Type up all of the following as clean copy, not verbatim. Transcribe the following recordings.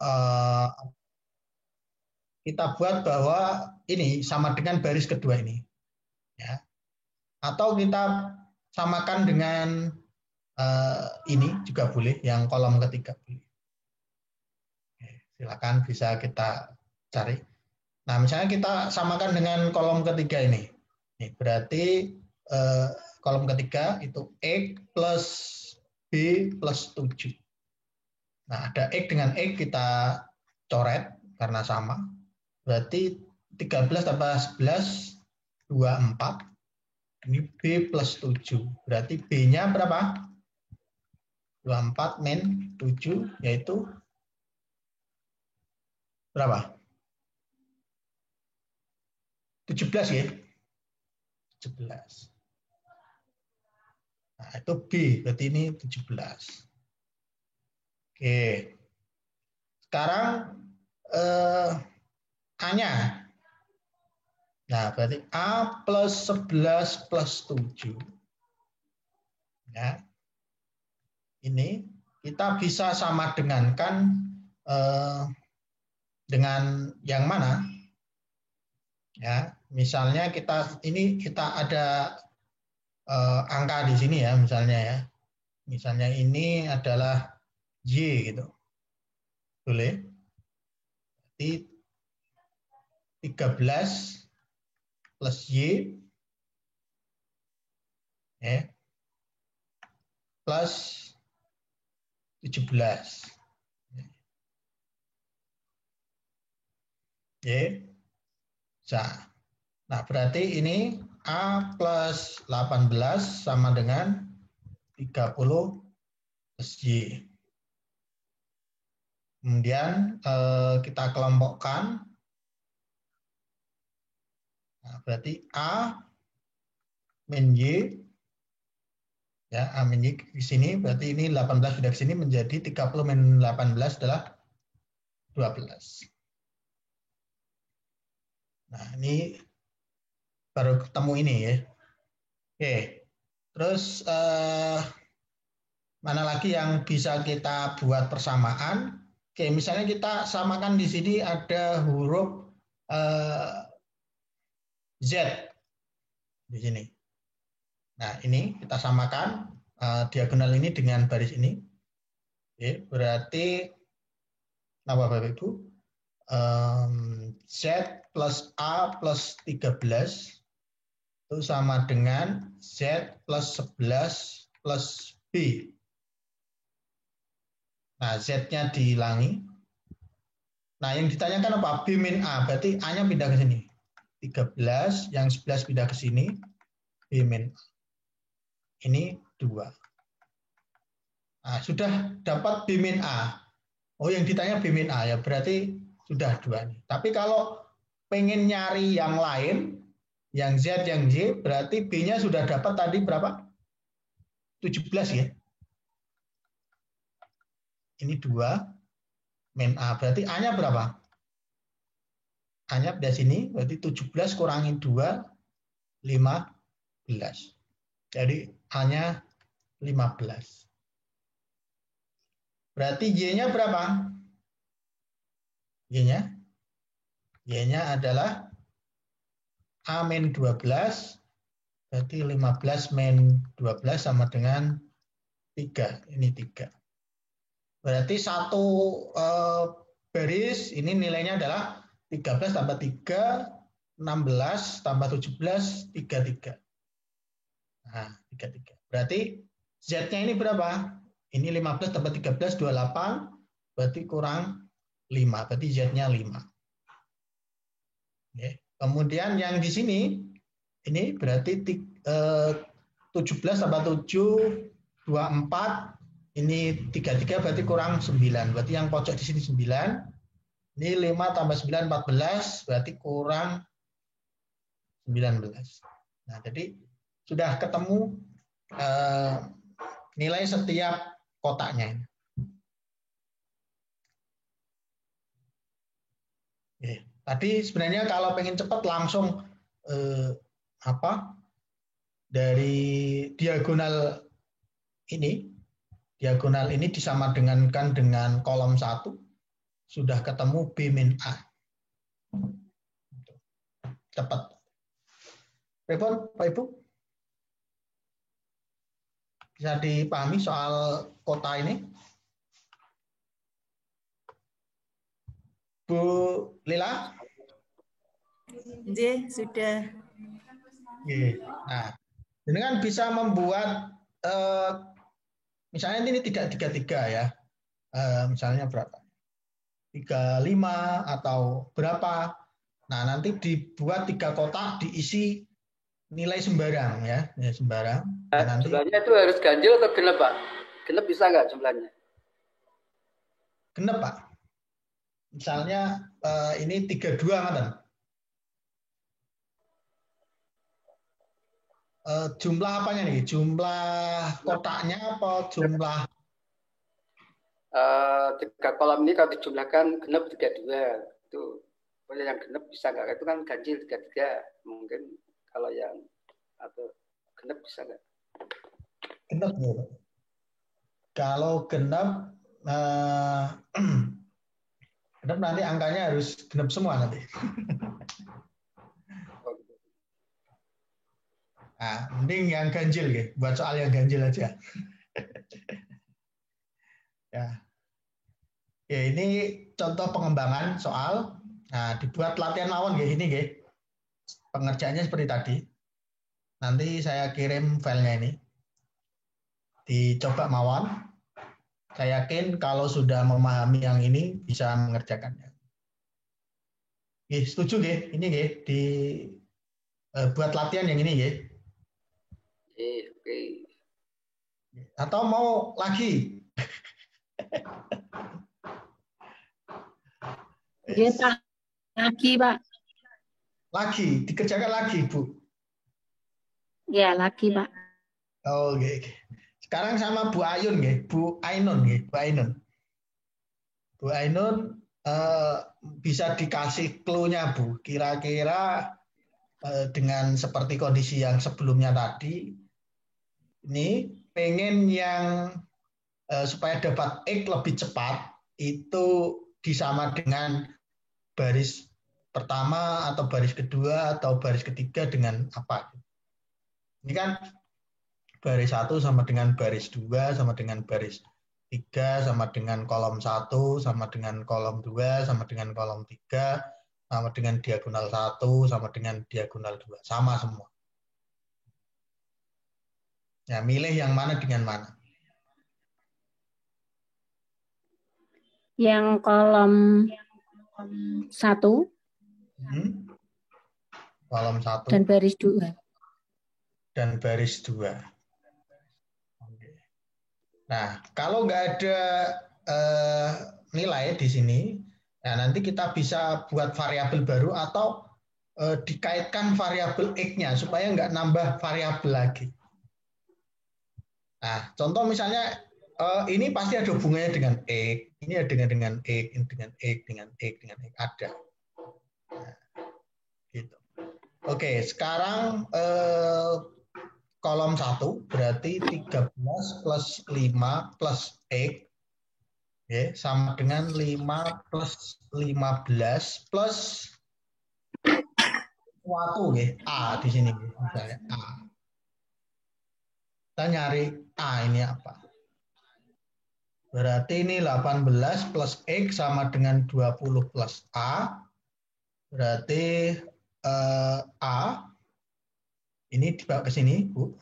eh, kita buat bahwa ini sama dengan baris kedua ini, ya. Atau kita samakan dengan ini juga boleh, yang kolom ketiga boleh. Oke, silakan bisa kita cari. Nah, misalnya kita samakan dengan kolom ketiga ini. Ini berarti kolom ketiga itu X plus B plus 7. Nah, ada X dengan X kita coret karena sama. Berarti 13 tambah 11, 24. Ini B plus 7. Berarti B-nya berapa? 24 min 7, yaitu berapa? 17 ya? 17. Nah, itu B, berarti ini 17. Oke. Sekarang A-nya. Nah, berarti A plus 11 plus 7. Ya. Ini kita bisa sama dengankan dengan yang mana? Ya, misalnya kita ada angka di sini ya, misalnya ya. Misalnya ini adalah Y gitu. Boleh? Berarti 13 plus Y ya, plus 17. Ya. Nah, berarti ini A plus 18 sama dengan 30 plus Y. Kemudian kita kelompokkan. Nah, berarti A min Y, ya, A min Y di sini, berarti ini 18 sudah ke sini menjadi 30 min 18 adalah 12. Nah, ini baru ketemu ini ya. Oke, terus mana lagi yang bisa kita buat persamaan? Oke, misalnya kita samakan di sini ada huruf Z di sini. Nah, ini kita samakan diagonal ini dengan baris ini. Oke, berarti apa Bapak Ibu? Z plus A plus 13 itu sama dengan Z plus 11 plus B. Nah, Z-nya dihilangi. Nah, yang ditanyakan apa? B min A, berarti A-nya pindah ke sini. 13, yang 11 pindah ke sini, B min A. Ini 2. Nah, sudah dapat B min A. Oh, yang ditanya B min A, ya berarti sudah 2 nih. Tapi kalau pengen nyari yang lain, yang Z, yang Y, berarti B-nya sudah dapat tadi berapa? 17 ya. Ini 2 min A, berarti A-nya berapa? A-nya dari sini, berarti 17 kurangin 2, 15. Jadi A-nya 15. Berarti Y-nya berapa? Y-nya? Y-nya adalah A min 12, berarti 15 min 12 sama dengan 3. Ini 3. Berarti satu baris ini nilainya adalah 13 tambah 3, 16 tambah 17, 33. Nah, 33. Berarti Z-nya ini berapa? Ini 15 tambah 13, 28. Berarti kurang 5. Berarti Z-nya 5. Oke. Kemudian yang di sini, ini berarti 17 tambah 7, 24. Ini 33 berarti kurang 9. Berarti yang pojok di sini 9. Ini 5 tambah 9, 14. Berarti kurang 19. Nah, jadi sudah ketemu nilai setiap kotaknya. Oke. Tadi sebenarnya kalau pengen cepat langsung dari diagonal ini disamadengangkan dengan kolom 1. sudah ketemu B min A. Cepat. Repot, Pak Ibu? Bisa dipahami soal kota ini? Bu Lila? Sudah. Nah, ini kan bisa membuat misalnya ini tidak 33 ya. Misalnya berapa? 35 atau berapa. Nah, nanti dibuat 3 kotak diisi nilai sembarang ya, sembarang. Nah, nanti jumlahnya itu harus ganjil atau genep, Pak? Genep bisa nggak jumlahnya? genep, Pak. Misalnya ini 32 kan? Jumlah apanya nih? Jumlah kotaknya apa jumlah? 3 kolom ini kalau dijumlahkan genep 32. Itu kalau yang genep bisa nggak? Itu kan ganjil 33. Mungkin kalau yang atau genep bisa nggak? Genep ya, Pak. Kalau genep genep nanti angkanya harus genep semua nanti. Nah, mending yang ganjil ya, buat soal yang ganjil aja. Ya. Ya, ini contoh pengembangan soal. Nah, dibuat latihan mawon ya ini ya. Pengerjaannya seperti tadi. Nanti saya kirim filenya ini. Dicoba mawon. Saya yakin kalau sudah memahami yang ini bisa mengerjakannya. Setuju ya? Ini ya buat latihan yang ini ya. Oke. Atau mau lagi? Ya, Pak. Lagi, Pak. Lagi, dikerjakan lagi, Bu. Ya, lagi, Pak. Oh, oke. Sekarang sama Bu Ayun ya, Bu Ainun ya, Bu Ainun. Bu Ainun bisa dikasih clue-nya, Bu. Kira-kira dengan seperti kondisi yang sebelumnya tadi, ini pengen yang supaya dapat X lebih cepat, itu disama dengan baris pertama atau baris kedua atau baris ketiga dengan apa? Ini kan baris 1 sama dengan baris 2 sama dengan baris 3 sama dengan kolom 1 sama dengan kolom 2 sama dengan kolom 3 sama dengan diagonal 1 sama dengan diagonal 2. Sama semua. Ya, milih yang mana dengan mana? Yang kolom 1 Kolom 1 dan baris 2. Dan baris 2. Nah, kalau nggak ada nilai di sini, nah nanti kita bisa buat variabel baru atau dikaitkan variabel X-nya supaya nggak nambah variabel lagi. Nah, contoh misalnya ini pasti ada hubungannya dengan X, ini ada dengan X, ini dengan X, dengan X, dengan X, ada. Nah, gitu. Oke, sekarang kolom 1 berarti 13 plus 5 plus X ya, sama dengan 5 plus 15 plus suatu ya, A di sini misalnya A. Kita nyari A ini apa? Berarti ini 18 plus X sama dengan 20 plus A. Berarti A ini dibawa ke sini, Bu.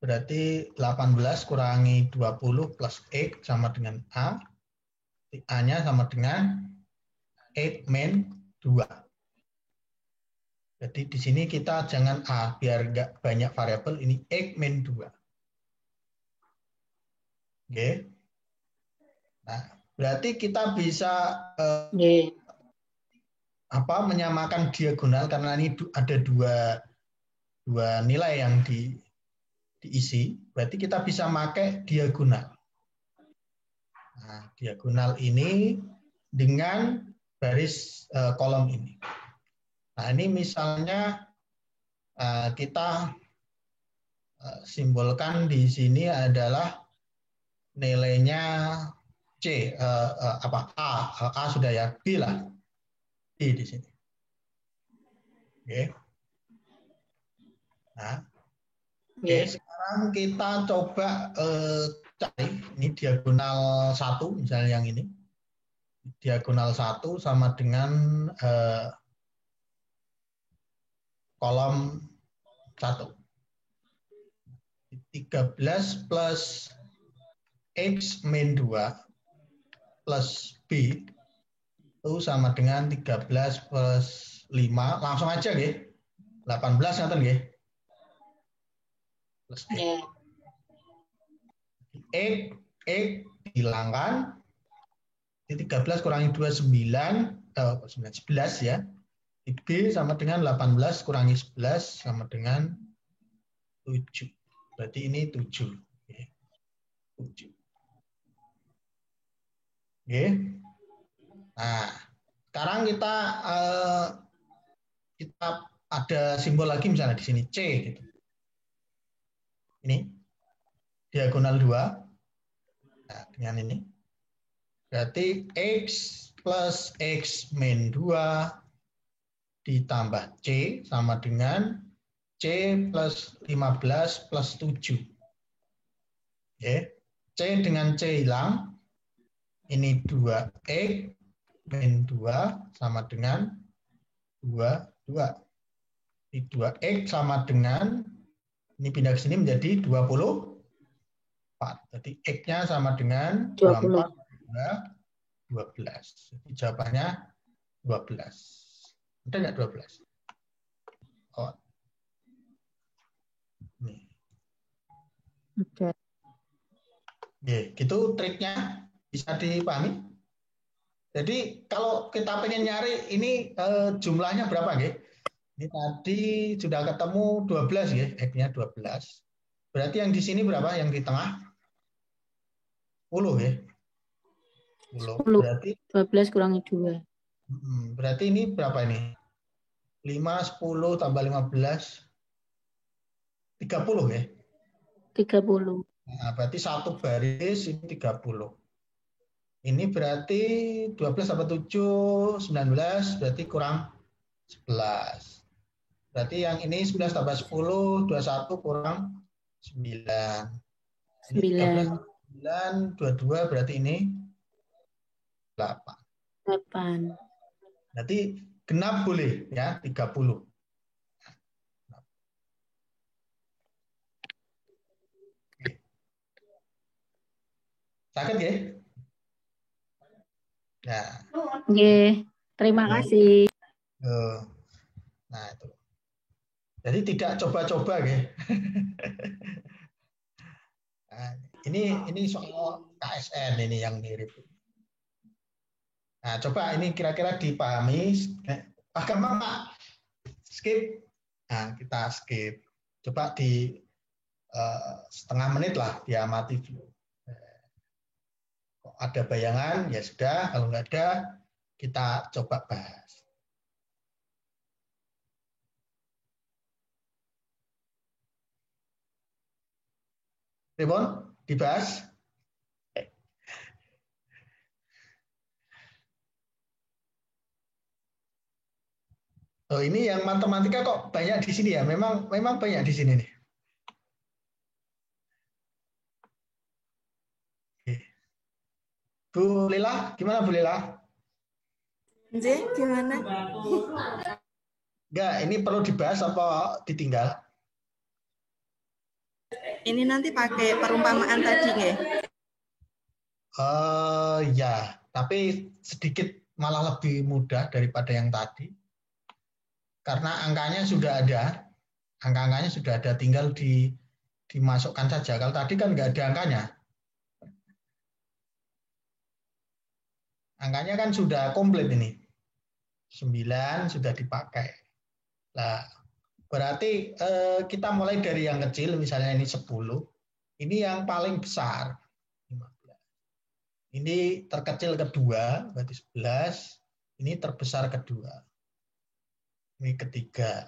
Berarti 18 kurangi 20 plus X sama dengan A. A-nya sama dengan 8 min 2. Jadi di sini kita jangan A, biar nggak banyak variabel, ini X min 2. Oke. Nah, berarti kita bisa menyamakan diagonal karena ini ada dua nilai yang diisi. Berarti kita bisa pakai diagonal. Nah, diagonal ini dengan baris kolom ini. Nah, ini misalnya kita simbolkan di sini adalah nilainya C. C, apa A sudah ya, B lah, B di sini. Oke. Nah, oke, sekarang kita coba cari ini diagonal 1, misalnya yang ini. Diagonal 1 sama dengan kolom 1. 13 plus X min 2 plus B itu sama dengan 13 plus 5. Langsung aja nggih. 18 ngoten nggih. Plus X. X dihilangkan. 13 kurangi 2 11 ya. B sama dengan 18 kurangi 11 sama dengan 7. Berarti ini 7. Oke. 7. Oke. Nah, sekarang kita ada simbol lagi misalnya di sini C gitu. Ini diagonal 2. Nah, dengan ini. Berarti X plus X min 2 ditambah C sama dengan C plus 15 plus 7. Oke. C dengan C hilang. Ini 2X min 2 sama dengan 2. Ini 2X sama dengan, ini pindah ke sini menjadi 24. Jadi X-nya sama dengan 24, 12. Jadi jawabannya 12. Ada nggak 12? Oh. Nih. Oke. Oke, gitu triknya bisa dipahami. Jadi kalau kita pengen nyari ini jumlahnya berapa nggih? Ini tadi sudah ketemu 12 ya, X-nya 12. Berarti yang di sini berapa? Yang di tengah? 10 ya. 10. Berarti 12 kurangi 2. Berarti ini berapa ini? 5, 10 tambah 15. 30 ya? 30. Nah, berarti satu baris ini 30. Ini berarti 12 tambah 7, 19, berarti kurang 11. Berarti yang ini 11 tambah 10, 21 kurang 9. Ini 13 tambah 9, 22, berarti ini 8. 8. Berarti genap boleh ya, 30. Sakit ya? Nah. Oke, terima kasih. Nah, itu. Jadi tidak coba-coba ya. Nah, ini soal KSN ini yang mirip. Nah, coba ini kira-kira dipahami. Gampang Pak. Skip. Nah, kita skip. Coba di setengah menit lah diamati dulu. Kok ada bayangan, ya sudah. Kalau nggak ada, kita coba bahas. Ribon, dibahas. Oh, ini yang matematika kok banyak di sini ya? Memang banyak di sini nih. Bu Lila, gimana Bu Lila? Gimana? Enggak, ini perlu dibahas apa ditinggal? Ini nanti pakai perumpamaan tadi nggih? Ya, tapi sedikit malah lebih mudah daripada yang tadi. Karena angkanya sudah ada. Angka-angkanya sudah ada, tinggal dimasukkan saja. Kalau tadi kan nggak ada angkanya. Angkanya kan sudah komplit ini. 9 sudah dipakai. Nah, berarti kita mulai dari yang kecil, misalnya ini 10. Ini yang paling besar. 15. Ini terkecil kedua, berarti 11. Ini terbesar kedua. Ini ketiga.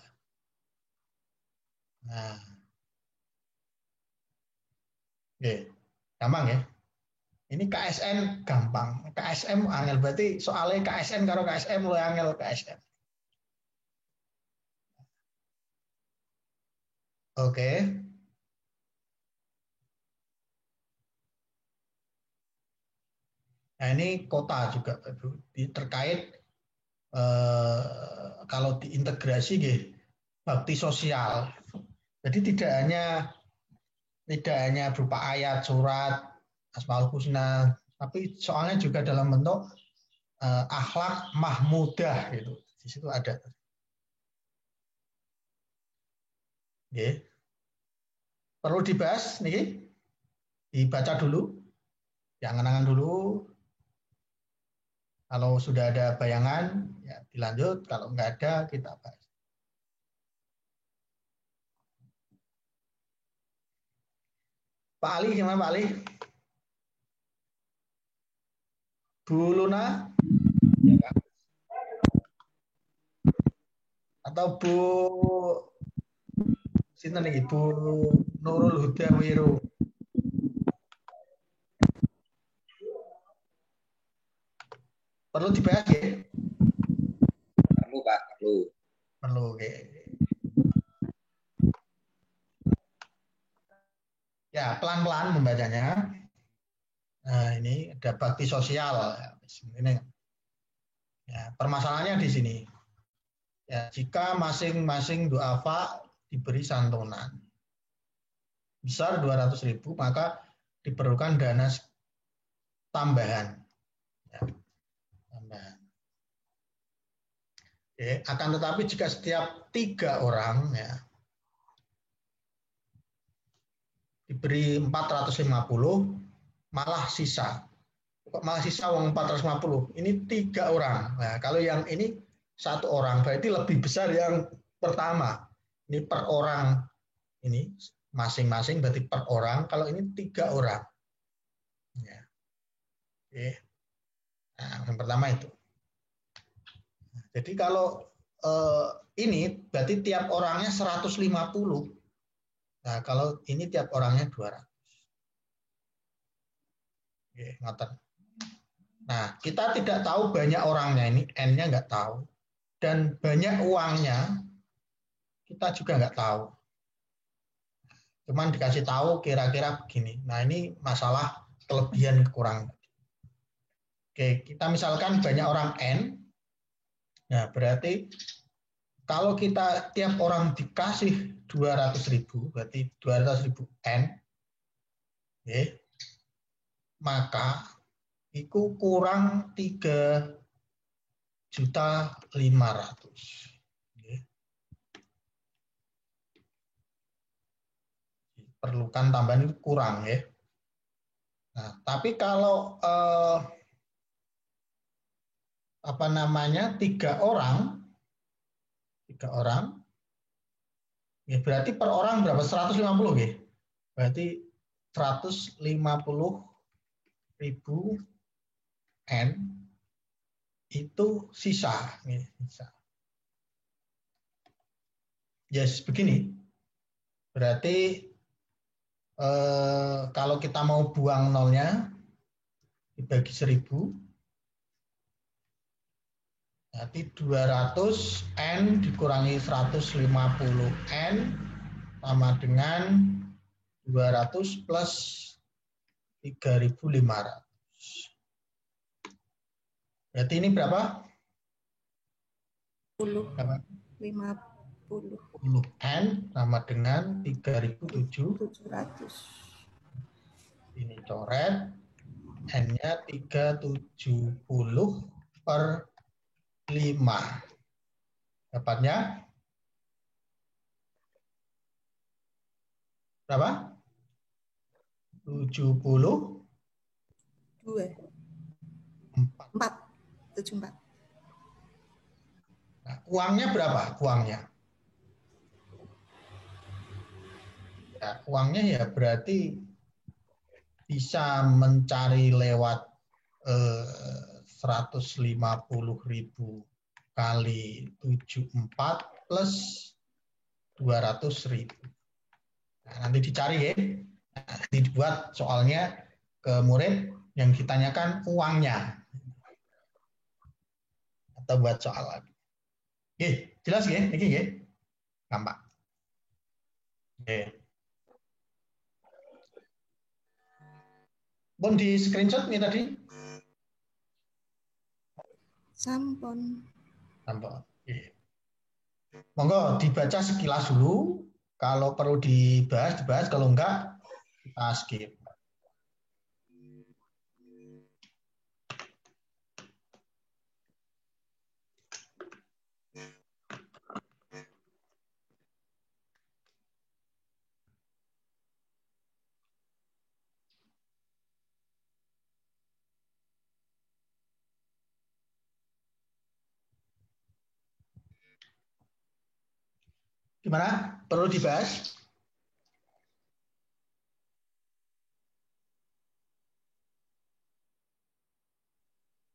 Nah. Oke. Gampang ya? Ini KSN gampang. KSM angel berarti soalnya KSN karo KSM lo angel KSM. Oke. Nah ini kota juga Pak Ibu. Terkait kalau diintegrasi bakti sosial. Jadi tidak hanya berupa ayat, surat, Asmaul Husna, tapi soalnya juga dalam bentuk akhlak mahmudah gitu. Di situ ada. Oke. Perlu dibahas nih, dibaca dulu, diangan-angan dulu. Kalau sudah ada bayangan, ya dilanjut. Kalau nggak ada, kita bahas. Pak Ali, gimana Pak Ali? Bu Luna? Ya, atau Bu Sinten nih, Bu Nurul Huda Wiru? Perlu dibahas ya? Perlu Pak, perlu. Perlu, oke. Ya, pelan-pelan membacanya. Nah, ini ada bakti sosial. Ini ya, permasalahannya di sini. Ya, jika masing-masing duafa diberi santunan besar 200.000, maka diperlukan dana tambahan. Ya, tambahan. Oke, akan tetapi jika setiap 3 orang ya diberi 450, malah sisa uang 450. Ini 3 orang. Nah, kalau yang ini 1 orang, berarti lebih besar yang pertama. Ini per orang, ini masing-masing berarti per orang. Kalau ini 3 orang. Ya. Oke. Nah, yang pertama itu. Jadi kalau ini berarti tiap orangnya 150. Nah, kalau ini tiap orangnya 200. Oke, ngoten. Nah, kita tidak tahu banyak orangnya, ini N-nya nggak tahu. Dan banyak uangnya, kita juga nggak tahu. Cuman dikasih tahu kira-kira begini. Nah, ini masalah kelebihan kekurangan. Oke, kita misalkan banyak orang N. Nah, berarti kalau kita tiap orang dikasih 200.000, berarti 200.000 N. Oke, maka itu kurang 3.500.000. Perlukan tambahan itu kurang ya. Nah, tapi kalau 3 orang ya berarti per orang berapa? 150 ya. Berarti 150.000 N itu sisa. Yes, begini. Berarti kalau kita mau buang nolnya dibagi 1000, berarti 200 N dikurangi 150 N sama dengan 200 plus 3.500. Berarti ini berapa? 50. N sama dengan 3.700. Ini coret. N-nya 370 per 5. Dapatnya berapa? 74. Nah, uangnya berapa? Ya, uangnya ya berarti bisa mencari lewat 150.000 kali 74 plus 200.000. Nah, nanti dicari ya. Nanti dibuat soalnya ke murid Yang ditanyakan uangnya. Atau buat soal lagi. Jelas ya? Ini ya? Gampang. Pun di screenshot nih tadi. Sampun. Sampun. Monggo dibaca sekilas dulu. Kalau perlu dibahas. Kalau enggak, kita skip. Gimana? Perlu dibahas?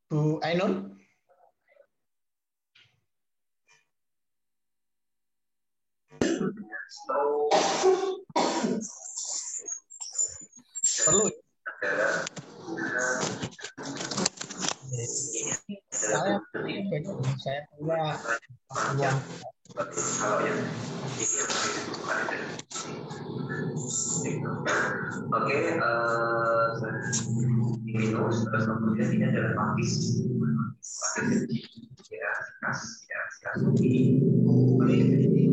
Bu Ainun? Perlu. Saya punya uang. Oke, minus terus kemudian ini adalah pakis. Ya, ini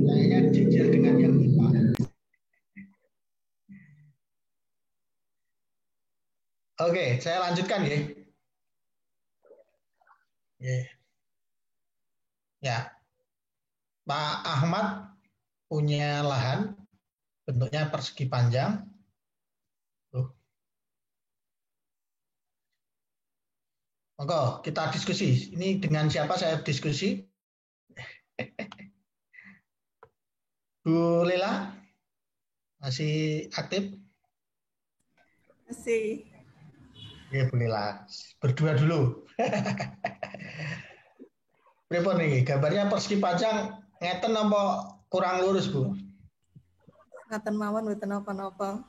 kayaknya jejer dengan yang IPA. Oke, saya lanjutkan ya. Ya, Pak Ahmad punya lahan bentuknya persegi panjang. Monggo kita diskusi. Ini dengan siapa saya diskusi? Bu Lela masih aktif? Masih. Ya, Bu Lela. Berdua dulu. Berapa nih? Gambarnya persegi panjang ngeten apa kurang lurus, Bu? Ngaten mawon mboten napa-napa.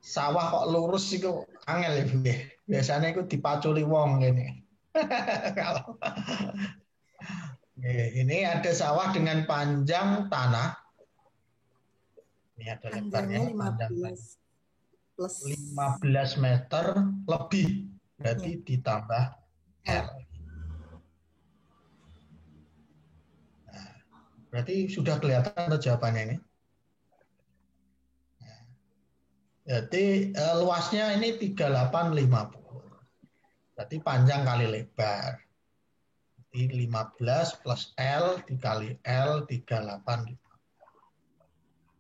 Sawah kok lurus itu angel ya, Bu. Biasanya itu dipaculi wong gini. Kalau ini ada sawah dengan panjang tanah. Ini ada lebarnya panjang 15 meter lebih. Berarti ditambah L. Nah, berarti sudah kelihatan jawabannya ini. Jadi luasnya ini 3850. Berarti panjang kali lebar. Jadi 15 plus L dikali L 3850.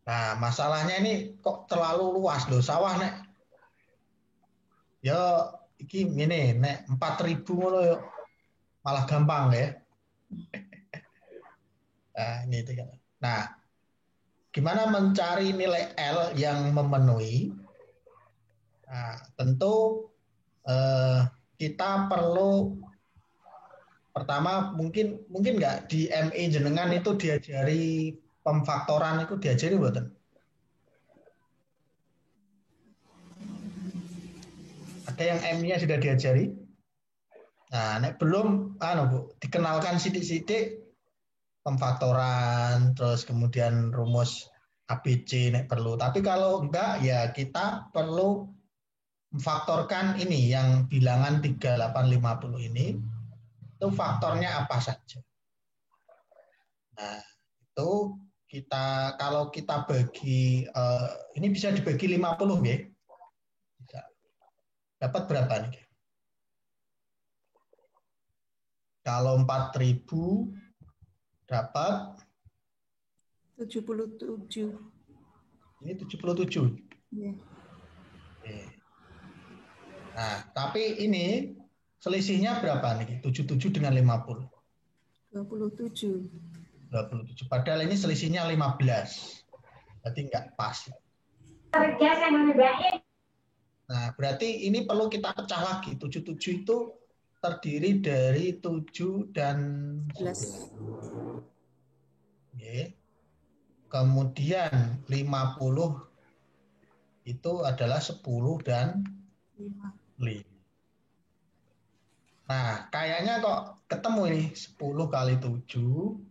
Nah, masalahnya ini kok terlalu luas loh sawah nek. Ya iki ngene nek 4000 ngono yo malah gampang ya. Nah, gimana mencari nilai L yang memenuhi? Nah, tentu kita perlu pertama mungkin nggak di ME jenengan itu diajari pemfaktoran itu diajari mboten? Ada yang ME-nya sudah diajari? Nah, nek belum Bu, dikenalkan sidik-sidik pemfaktoran, terus kemudian rumus ABC nek perlu. Tapi kalau enggak ya kita perlu memfaktorkan ini yang bilangan 3850 ini itu faktornya apa saja. Nah, itu kalau kita bagi ini bisa dibagi 50 ya. Bisa. Dapat berapa nih? Kalau 4000 dapat 77. Ini 77. Ya. Nah, tapi ini selisihnya berapa nih? 77 dengan 50. 27. 27. Padahal ini selisihnya 15. Berarti nggak pas. Nah, berarti ini perlu kita pecah lagi. 77 itu terdiri dari 7 dan 11. Oke. Kemudian 50 itu adalah 10 dan 5. 5. Nah, kayaknya kok ketemu ini 10 kali 7.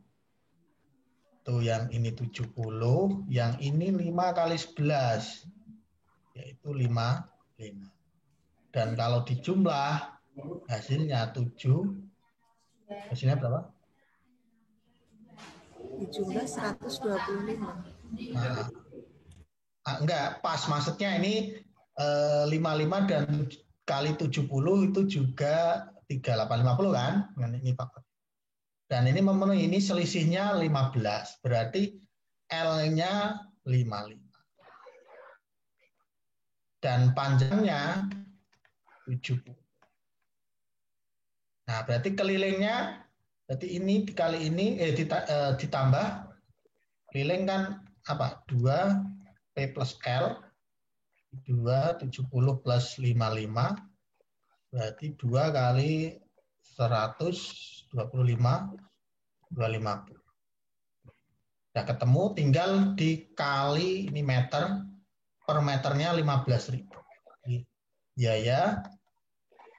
Tuh yang ini 70, yang ini 5 kali 11. Yaitu 5. Dan kalau dijumlah, hasilnya 7. Hasilnya berapa? Dijumlah 125. Nah, enggak, pas. Maksudnya ini 55 dan kali 70 itu juga 3850 kan? Ini faktor. Dan ini memenuhi, ini selisihnya 15. Berarti L-nya 55. Dan panjangnya 70. Nah, berarti kelilingnya, berarti ini dikali ini, ditambah, keliling kan apa? 2 P plus L, 2, 70 plus 55, berarti 2 kali 125, 250. Sudah ketemu, tinggal dikali ini meter, per meternya 15.000. Biaya,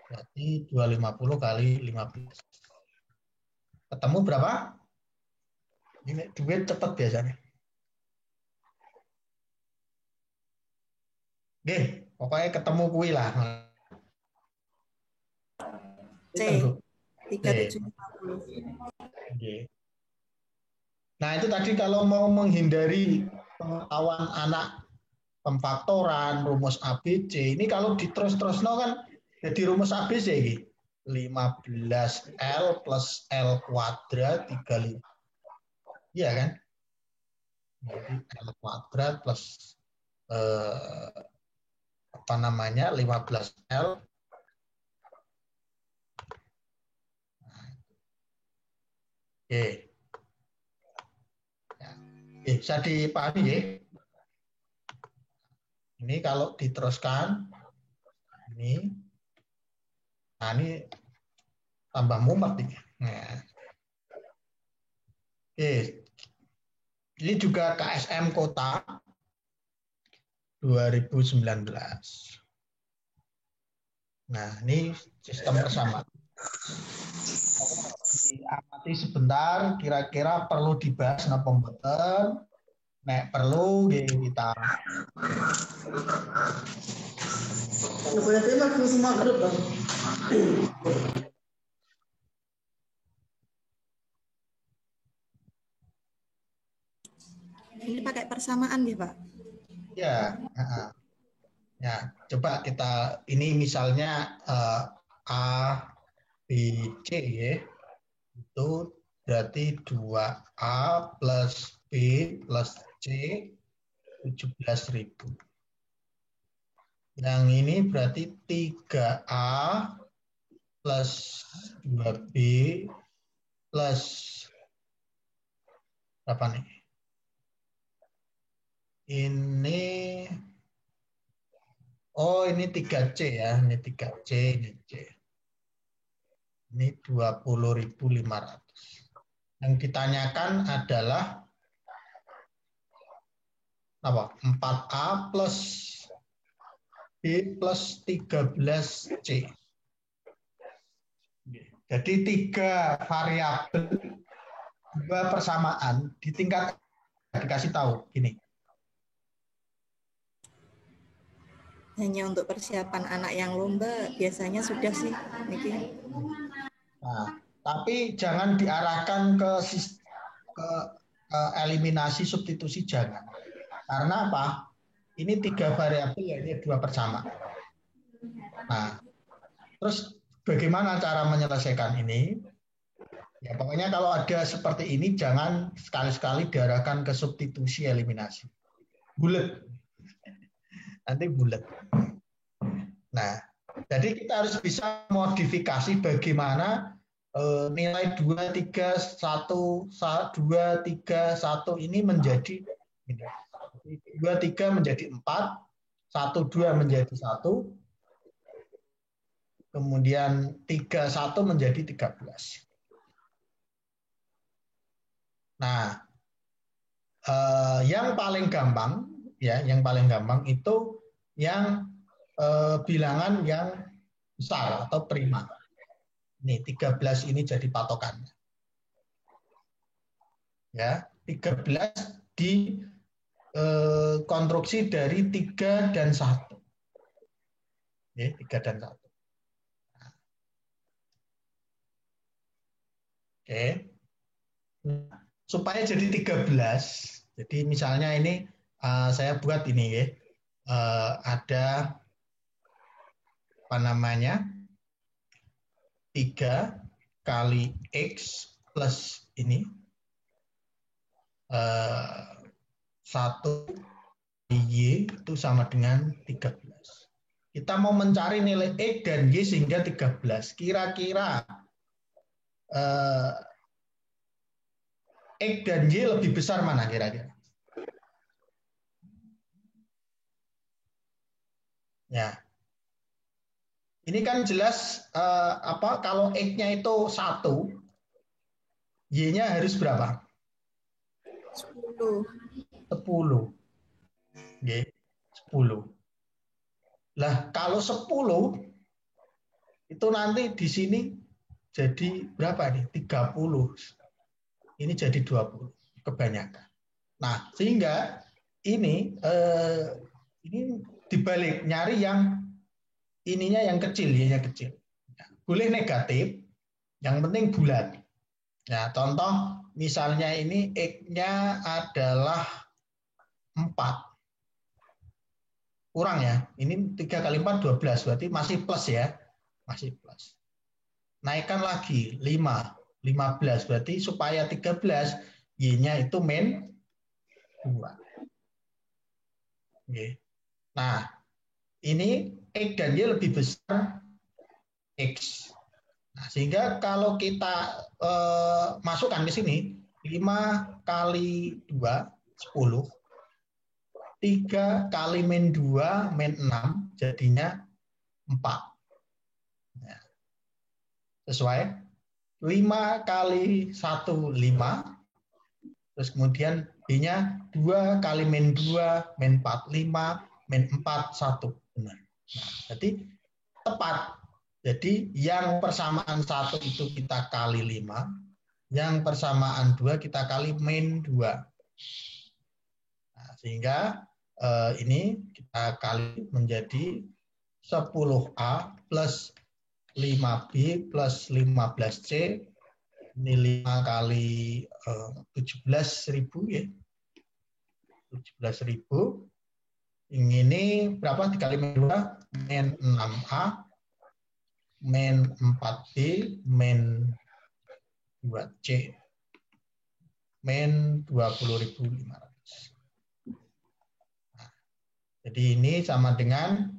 berarti 250 kali 15. Ketemu berapa? Ini duit cepat biasanya. Oke, pokoknya ketemu kui lah. C. 3750. Oke. Nah, itu tadi kalau mau menghindari pengetahuan anak pemfaktoran, rumus ABC, ini kalau diterus-terusno kan jadi rumus ABC ini. 15L plus L kuadrat 35. Iya kan? Jadi L kuadrat plus apa namanya 15L. Oke. Bisa dipahami ya? Ini kalau diteruskan, ini, nah ini tambah mumet nih. Nah. Oke, ini juga KSM Kota 2019. Nah, ini sistem persamaan. Diamati sebentar, kira-kira perlu dibahas napa mboten? Nek perlu kita. Ini pakai persamaan ya, Pak? Ya, ya, coba kita ini misalnya A, B, C ya. Itu berarti 2A plus B plus C 17.000. Yang ini berarti 3A plus 2B plus apa nih? Ini, oh ini 3C ya, ini 3C, ini C. Ini 20.500. Yang ditanyakan adalah apa? 4A plus B plus 13C. Jadi 3 variabel, 2 persamaan di tingkat dikasih tahu gini. Hanya untuk persiapan anak yang lomba biasanya sudah sih, Niki. Nah, tapi jangan diarahkan ke eliminasi substitusi, jangan. Karena apa? Ini 3 variabel, ya ini 2 persamaan. Nah, terus bagaimana cara menyelesaikan ini? Ya pokoknya kalau ada seperti ini jangan sekali-sekali diarahkan ke substitusi eliminasi. Bulet. Nanti bulet. Nah, jadi kita harus bisa modifikasi bagaimana nilai 2, 3, 1, 2, 3, 1 ini menjadi 2, 3 menjadi 4, 1, 2 menjadi 1, kemudian 3, 1 menjadi 13. Nah, yang paling gampang ya, yang paling gampang itu yang bilangan yang besar atau prima. Ini 13 ini jadi patokannya. Ya, 13 di konstruksi dari 3 dan 1. Ya, 3 dan 1. Oke. Supaya jadi 13. Jadi misalnya ini saya buat ini ya. Ada apa namanya? 3 kali X plus ini 1 Y itu sama dengan 13. Kita mau mencari nilai X dan Y sehingga 13. Kira-kira X dan Y lebih besar mana kira-kira? Ya. Ini kan jelas kalau X-nya itu 1, Y-nya harus berapa? 10. 10. Y, 10. Lah, kalau 10 itu nanti di sini jadi berapa nih? 30. Ini jadi 20. Kebanyakan. Nah, sehingga ini dibalik nyari yang ininya yang kecil, Y-nya kecil. Boleh negatif, yang penting bulat. Nah, contoh misalnya ini X-nya adalah 4. Kurang ya, ini 3 kali 4, 12, berarti masih plus ya. Masih plus. Naikkan lagi, 5, 15, berarti supaya 13, Y-nya itu min 2. Oke. Nah, ini X dan Y lebih besar X. Nah, sehingga kalau kita masukkan ke sini, 5 kali 2, 10. 3 kali min 2, min 6, jadinya 4. Nah, sesuai. 5 kali 1, 5. Terus kemudian B-nya 2 kali min 2, min 4, 5, min 4, 1. Benar. Nah, jadi tepat. Jadi yang persamaan 1 itu kita kali 5, yang persamaan 2 kita kali min 2. Nah, sehingga ini kita kali menjadi 10A plus 5B plus 15C. Ini 5 kali 17.000 ya. 17.000. Ini berapa dikali min 2? Min 6A. Min 4B, min 2C, min 20.500. Nah, jadi ini sama dengan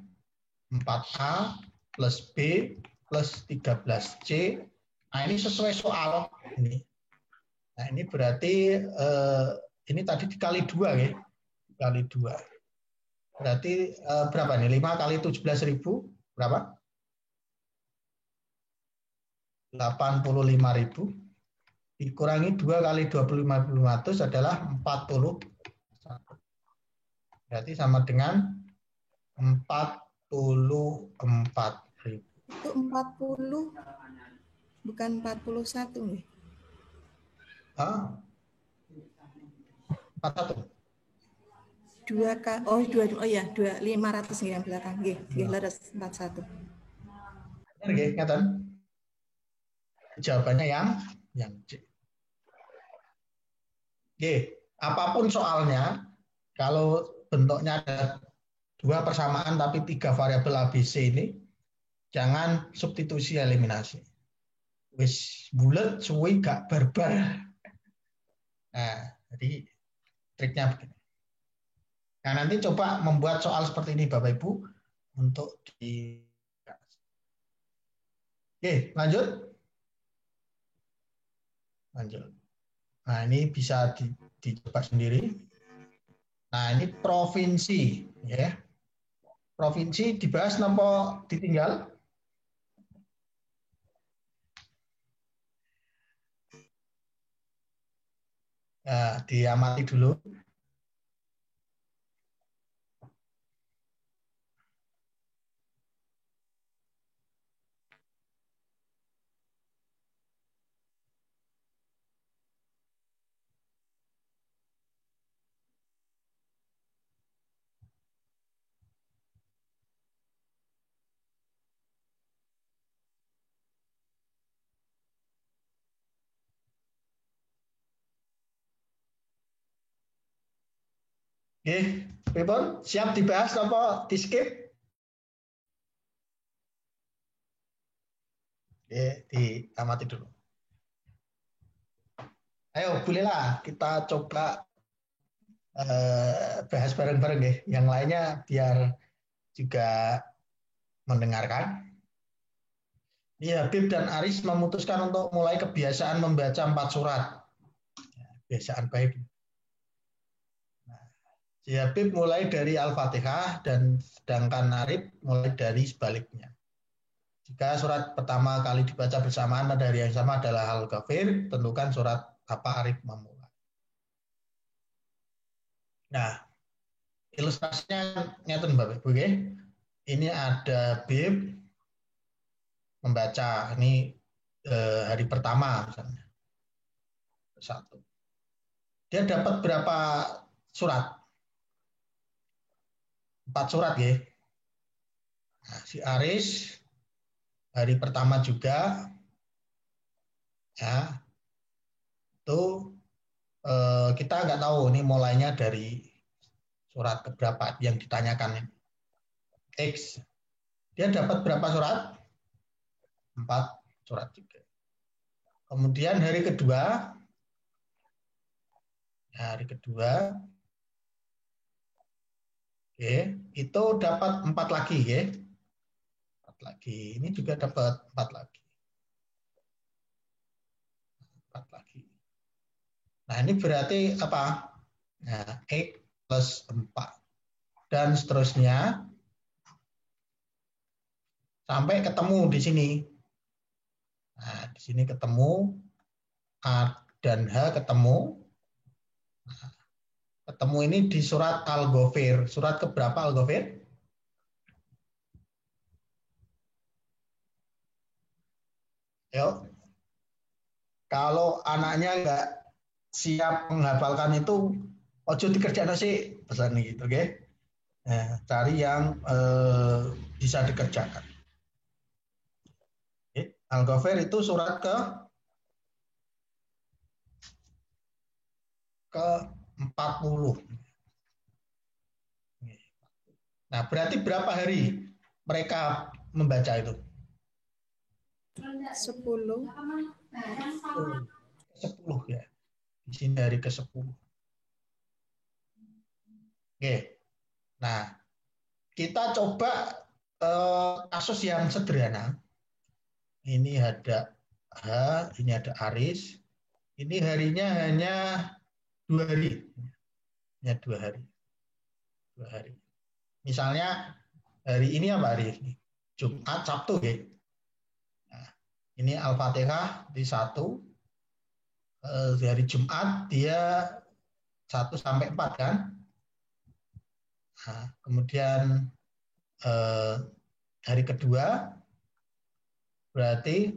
4A plus B plus 13C. Nah, ini sesuai soal ini. Nah, ini berarti ini tadi dikali 2 ya. Dikali 2. Berarti berapa nih? 5 kali 17.000 berapa? 85.000 dikurangi 2 kali 25.500 adalah 41. Berarti sama dengan 44.000. Itu 40 bukan 41 nih. 41. 2 ya, 500 yang belakang nggih, 41. Benar nggih, ngaten? Jawabannya yang C. Oke, apapun soalnya, kalau bentuknya ada 2 persamaan tapi 3 variabel ABC ini, jangan substitusi eliminasi. Wis bulat suwi gak barbar. Nah, jadi triknya begini. Nah, nanti coba membuat soal seperti ini Bapak Ibu untuk di. Oke, lanjut. Nah, ini bisa dicoba sendiri. Nah, ini provinsi ya. Provinsi dibahas nampak ditinggal. Nah, diamati dulu. Oke, pripun? Siap dibahas apa di skip? Oke, diamati dulu. Ayo, bolehlah kita coba bahas bareng-bareng ya. Yang lainnya biar juga mendengarkan. Ini Habib dan Aris memutuskan untuk mulai kebiasaan membaca 4 surat. Kebiasaan baik. Si Habib mulai dari Al-Fatihah dan sedangkan Arif mulai dari sebaliknya. Jika surat pertama kali dibaca bersamaan pada hari yang sama adalah Al-Ghafir, tentukan surat apa Arif memulai. Nah, ilustrasinya ngeten Bapak Ibu. Ini ada Habib membaca ini hari pertama misalnya. 1. Dia dapat berapa surat? 4 surat ya. Nah, si Aris hari pertama juga ya itu kita nggak tahu ini mulainya dari surat keberapa yang ditanyakan ini. X. Dia dapat berapa surat? 4 surat juga. Kemudian hari kedua itu dapat 4 lagi ya. 4 lagi. Ini juga dapat 4 lagi. 4 lagi. Nah, ini berarti apa? Nah, X plus 4. Dan seterusnya sampai ketemu di sini. Nah, di sini ketemu A dan H ketemu. Nah, ketemu ini di surat Al-Ghafir. Surat keberapa Al-Ghafir? Yuk. Kalau anaknya nggak siap menghafalkan itu, ojo dikerjakan sih, pesan gitu, oke? Nah, cari yang bisa dikerjakan. Al-Ghafir itu surat ke 40. Nah, berarti berapa hari mereka membaca itu? 10. 10 ya. Di sini hari ke-10. Oke. Nah, kita coba kasus yang sederhana. Ini ada H, ini ada Aris. Ini harinya hanya 2 hari. Hanya 2 hari. 2 hari. Misalnya hari ini apa hari ini? Jumat, Sabtu ya. Nah, ini Al-Fatihah di 1. Di hari Jumat dia 1 sampai 4 kan. Nah, kemudian hari kedua berarti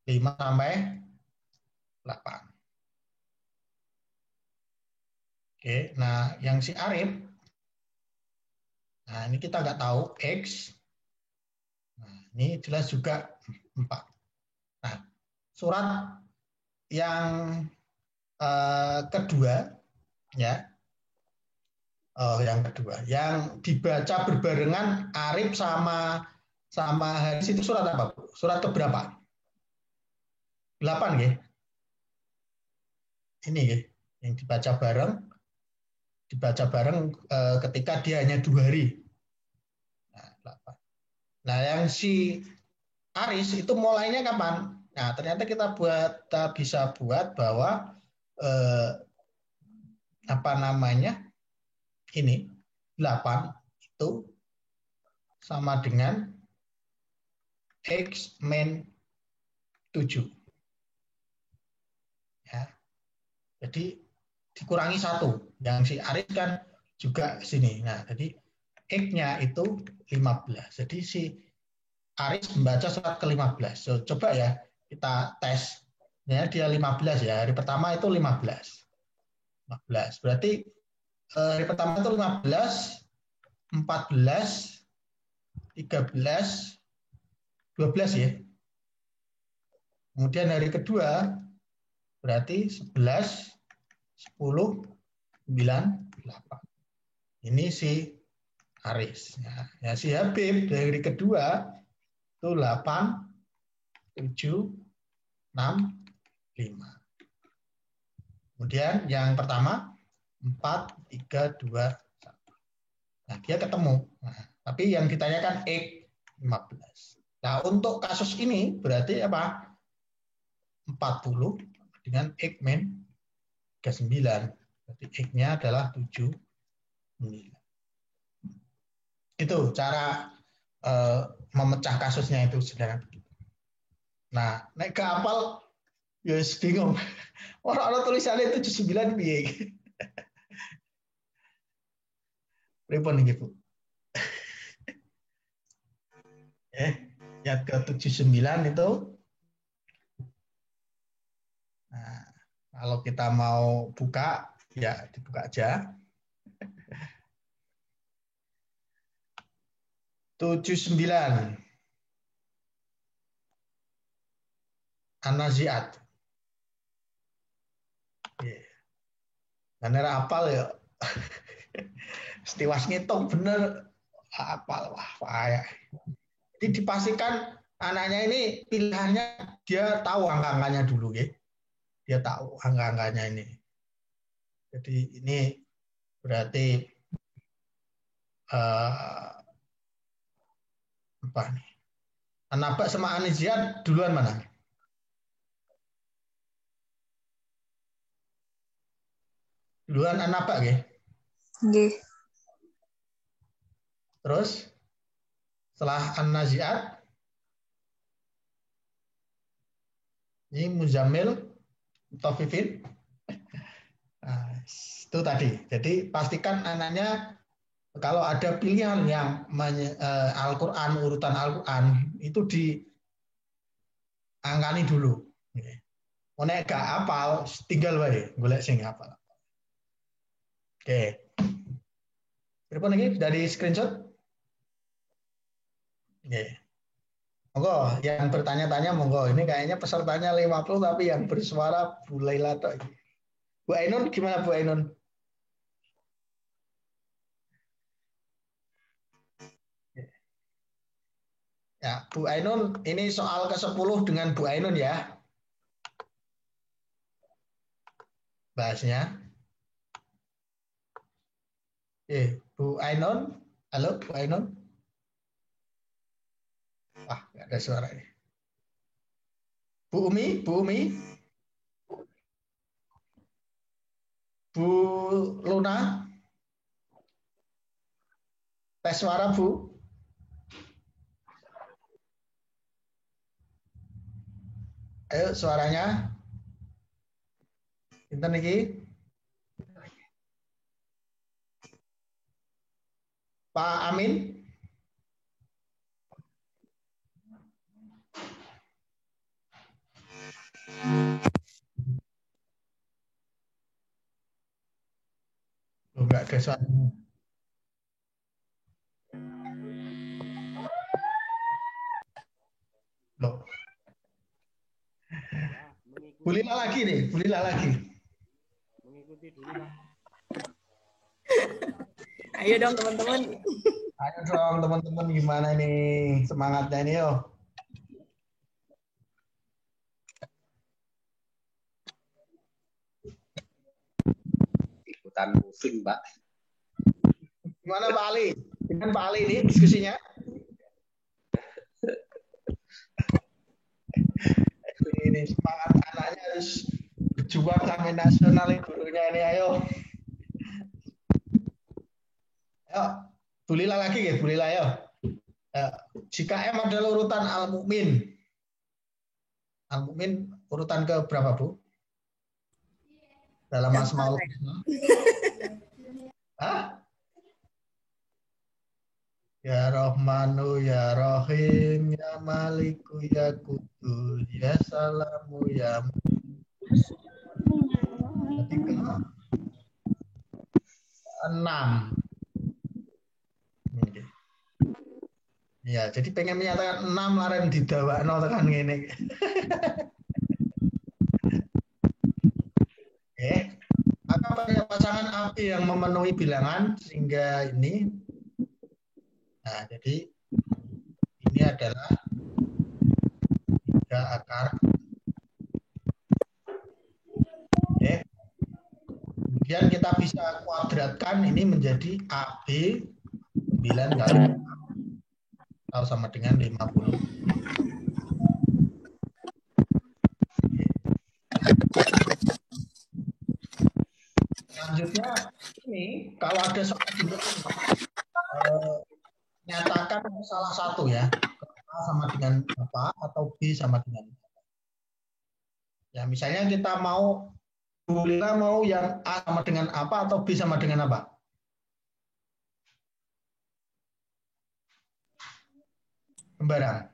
5 sampai 8. Oke, nah yang si Arif, nah ini kita nggak tahu X. Nah, ini jelas juga 4. Nah, surat yang kedua ya. Yang kedua, yang dibaca berbarengan Arif sama Haris itu surat apa, Bu? Surat keberapa? 8 ya. Ini ya, yang dibaca bareng ketika dia hanya 2 hari. Nah, 8. Nah, yang si Aris itu mulainya kapan? Nah, ternyata kita bisa buat bahwa ini 8 itu sama dengan X min 7. Ya. Jadi dikurangi 1. Yang si Aris kan juga sini. Nah, jadi X-nya itu 15. Jadi si Aris membaca surat ke-15. So, coba ya kita tes. Ya, dia 15 ya. Hari pertama itu 15. Berarti hari pertama itu 15, 14, 13, 12 ya. Kemudian hari kedua berarti 11, 10, 9, 8. Ini si Aris. Ya, si Habib dari kedua itu 8, 7, 6, 5. Kemudian yang pertama 4, 3, 2, 1. Nah, dia ketemu. Nah, tapi yang ditanyakan X 15. Nah, untuk kasus ini berarti apa? 40 dengan X min 39. Berarti X-nya adalah 7, 9. Itu cara memecah kasusnya itu sederhana. Nah, nek gak hafal ya bingung. Orang tulisannya 79 piye. Pripun niki, Bu? Yang ke 79 itu. Nah, kalau kita mau buka ya dibuka aja. 79. An-Nazi'at. Karena apal ya. Setiwas ngitung bener apal wah payah. Jadi dipastikan anaknya ini pilihannya dia tahu angka-angkanya dulu ya. Dia tahu angka-angkanya ini. Jadi ini berarti apa nih? An-Naba sama An-Nazi'at duluan mana? Duluan An-Naba ya? Nggih. Terus setelah An-Nazi'at ini Muzammil Mutaffifin. Nah, itu tadi. Jadi pastikan anaknya kalau ada pilihan yang Al-Quran, urutan Al-Quran itu diangkani dulu. Mau nek gak hafal, tinggal wae golek sing hafal. Oke. Berapa lagi dari screenshot? Oke. Monggo, yang bertanya-tanya monggo. Ini kayaknya pesertanya 50 tapi yang bersuara Bu Laila tok. Bu Ainun gimana Bu Ainun? Ya, Bu Ainun, ini soal ke-10 dengan Bu Ainun ya. Bahasnya. Bu Ainun. Halo, Bu Ainun. Wah, nggak ada suara ini. Bu Umi, Bu Umi. Bu Luna. Tes suara, Bu. Ayo suaranya. Pinten iki? Pak Amin. Enggak ada suaranya. Loh. Bu Lila lagi nih, Bu Lila lagi. Mengikuti dulu lah. Ayo dong teman-teman. Ayo dong teman-teman, gimana nih semangatnya ini yo. Ikutan moving, Mbak. Gimana Pak Ali? Dengan Pak Ali ini diskusinya? Ini semangat anaknya harus berjuang sampai nasional gurunya ini, ayo. Ayo, Bu Lila lagi ya, Bu Lila ayo. Jika M adalah urutan Al-Mu'min. Al-Mu'min urutan ke berapa, Bu? Dalam Asmaul Husna. Hah? Ya Rahmanu, Ya Rahim, Ya Maliku, Ya Kudus, Ya Salamu, Ya Berarti ke 6. Ya, jadi pengen menyatakan 6 laren didawakno tekan ngene. Apa pasangan AB yang memenuhi bilangan sehingga ini. Nah, jadi ini adalah 3 akar. Oke. Kemudian kita bisa kuadratkan ini menjadi AB 9 kali atau sama dengan 50. Selanjutnya ini kalau ada soal nyatakan salah satu ya, A sama dengan apa atau B sama dengan apa. Ya misalnya kita mau Bu Lila mau yang A sama dengan apa atau B sama dengan apa? Sembarang.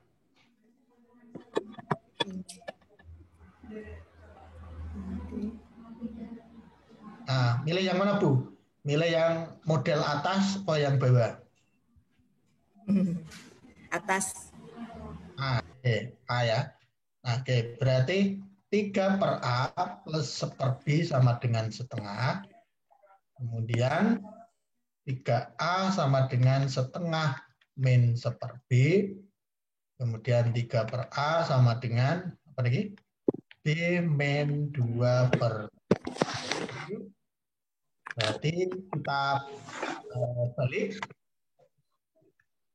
Nah, milih yang mana Bu? Milih yang model atas atau yang bawah? Atas. Oke, A ya. Nah, oke, berarti 3 per A plus 1 per B sama dengan setengah. Kemudian 3A sama dengan setengah min 1 per B. Kemudian 3 per A sama dengan apa lagi? B min 2 per B. Berarti kita balik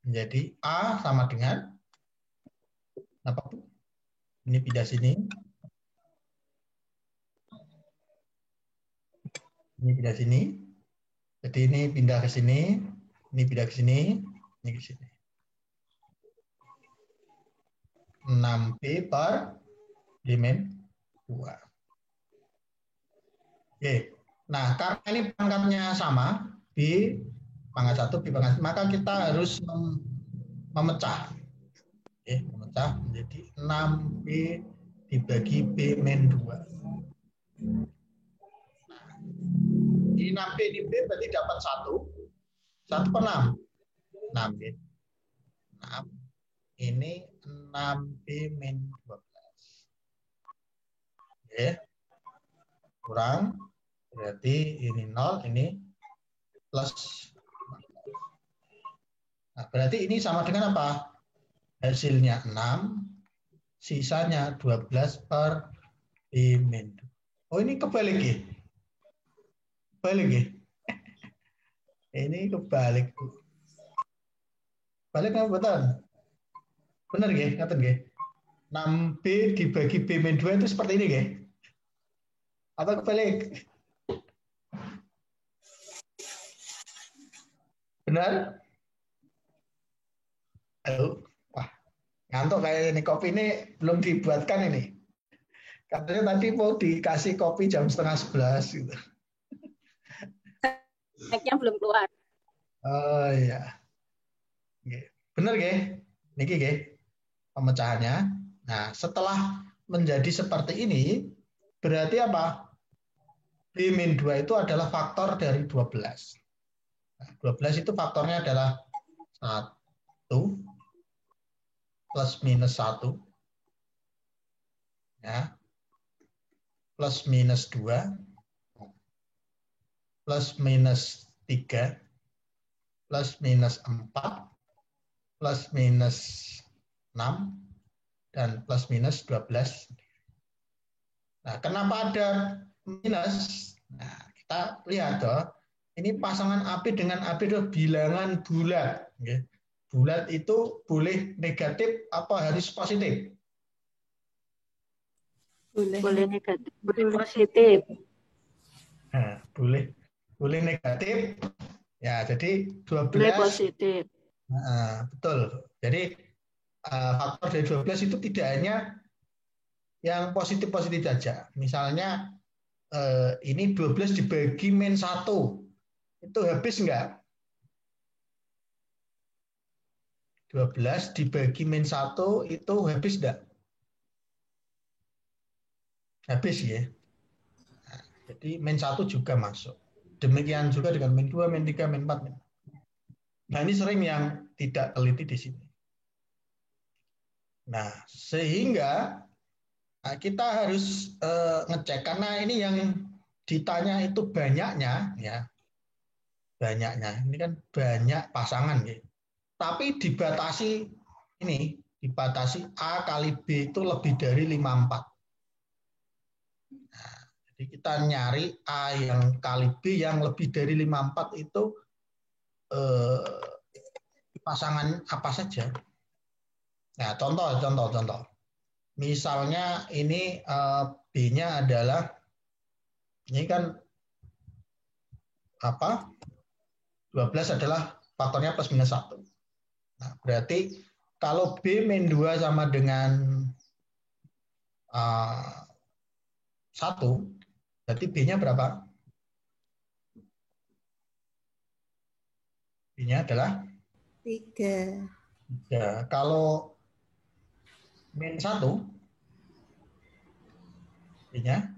menjadi A sama dengan apa? Ini pindah sini. Ini pindah sini. Jadi ini pindah ke sini. Ini pindah ke sini. Ini ke sini. 6B per B min 2. Oke. Nah, karena ini pangkatnya sama, B pangkat 1, B pangkat 1, maka kita harus memecah. Oke, memecah menjadi 6B dibagi B min 2. Nah, ini 6B ini B berarti dapat 1. 1 per 6. 6B. 6. Ini 6B min 12. Oke. Kurang. Berarti ini 0, ini plus. Nah, berarti ini sama dengan apa? Hasilnya 6, sisanya 12 per B min 2. Oh, ini kebalik ya? Kebalik ya? Ini kebalik. Balik nggak betul? Benar ya? Ngatain ya? 6B dibagi B min 2 itu seperti ini ya? Atau kebalik? Benar? Halo? Wah, ngantuk kayak ini. Kopi ini belum dibuatkan ini. Katanya tadi mau dikasih kopi jam 10:30 gitu. Speknya belum keluar. Oh iya. Benar ya? Niki ya? Pemecahannya. Nah, setelah menjadi seperti ini, berarti apa? B min 2 itu adalah faktor dari 12. Nah, 12 itu faktornya adalah 1 plus minus 1 ya, plus minus 2 plus minus 3 plus minus 4 plus minus 6 dan plus minus 12. Nah, kenapa ada minus? Nah, kita lihat toh. Ini pasangan AB dengan AB itu bilangan bulat. Bulat itu boleh negatif apa harus positif? Boleh negatif, boleh positif. Nah, boleh negatif. Ya, jadi 12. Boleh positif. Nah, betul. Jadi faktor dari 12 itu tidak hanya yang positif-positif saja. Misalnya ini 12 dibagi min 1. Itu habis enggak? 12 dibagi min 1 itu habis enggak? Habis ya. Nah, jadi min 1 juga masuk. Demikian juga dengan min 2, min 3, min 4. Nah, ini sering yang tidak teliti di sini. Nah, sehingga kita harus ngecek karena ini yang ditanya itu banyaknya, ya banyaknya. Ini kan banyak pasangan, ya. Tapi dibatasi ini, dibatasi A kali B itu lebih dari 54. Nah, jadi kita nyari A yang kali B yang lebih dari 54 itu pasangan apa saja. Nah, contoh. Misalnya ini B-nya adalah ini kan apa? 12 adalah faktornya plus minus 1. Nah, berarti kalau B min 2 sama dengan 1, berarti B-nya berapa? B-nya adalah 3. Ya, kalau min 1, B-nya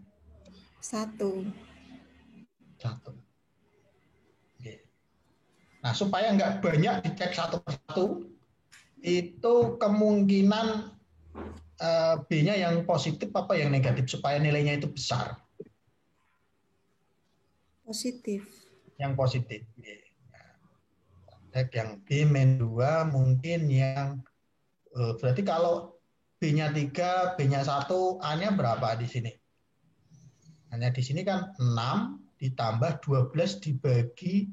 1. 1. Oke. Nah, supaya nggak banyak dicek satu persatu, itu kemungkinan B-nya yang positif apa yang negatif supaya nilainya itu besar. Positif. Yang positif. Cek yang B min 2 mungkin yang berarti kalau B-nya 3, B-nya 1, A-nya berapa di sini? Hanya di sini kan 6 ditambah 12 dibagi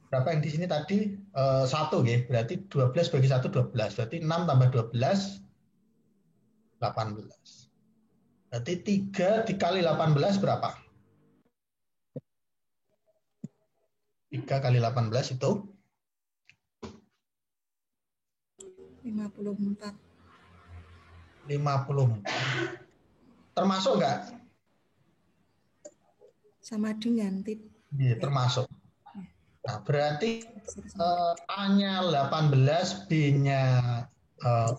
berapa yang di sini tadi? 1 ya, berarti 12 bagi 1 12. Berarti 6 tambah 12 18. Berarti 3 dikali 18 berapa? 3 kali 18 itu 54. 54. Termasuk nggak? Sama dengan tip. Iya, termasuk. Nah, berarti A-nya 18, B-nya 3,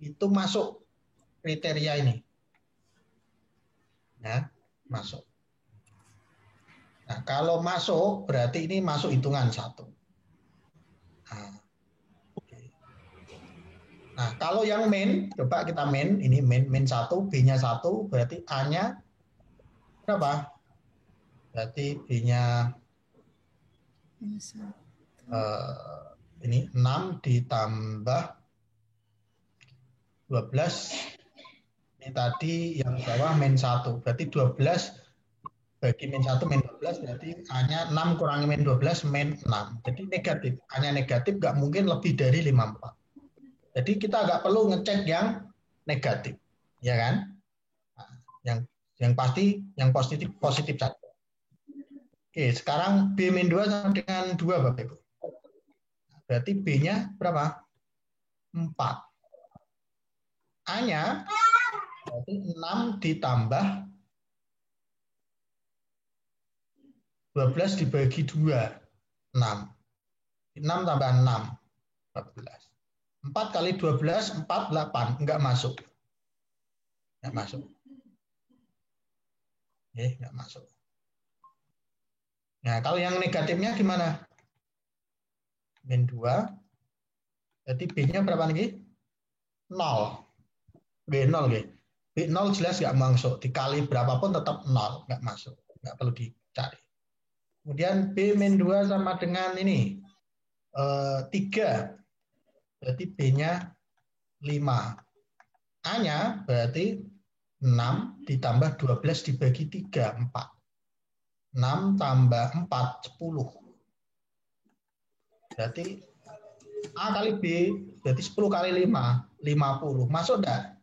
itu masuk kriteria ini. Ya, masuk. Nah, kalau masuk, berarti ini masuk hitungan 1. Nah, kalau yang min, coba kita min, ini min 1, B-nya 1, berarti A-nya berapa? Berarti B-nya ini 6 ditambah 12. Ini tadi yang bawah min 1. Berarti 12 bagi min 1 min 12 berarti A-nya 6 kurangi min 12 min 6. Jadi negatif. A-nya negatif nggak mungkin lebih dari 54. Jadi kita nggak perlu ngecek yang negatif. Ya kan? Nah, yang pasti yang positif saja. Oke, sekarang B min 2 sama dengan 2 Bapak Ibu. Berarti B-nya berapa? 4. A-nya berarti 6 ditambah 12 dibagi 2, 6. 6 tambah 6, 14. 4 kali 12, 4, 8. Enggak masuk. Enggak masuk. Enggak masuk. Nah, kalau yang negatifnya gimana? Min 2. Berarti B-nya berapa lagi? 0. B0 ya. B0 jelas nggak masuk. Dikali berapapun tetap 0. Nggak masuk. Nggak perlu dicari. Kemudian B min 2 sama dengan ini. 3. Berarti B-nya 5. A-nya berarti 6 ditambah 12 dibagi 3, 4. 6 tambah 4, 10. Berarti A kali B, berarti 10 kali 5, 50. Masuk enggak?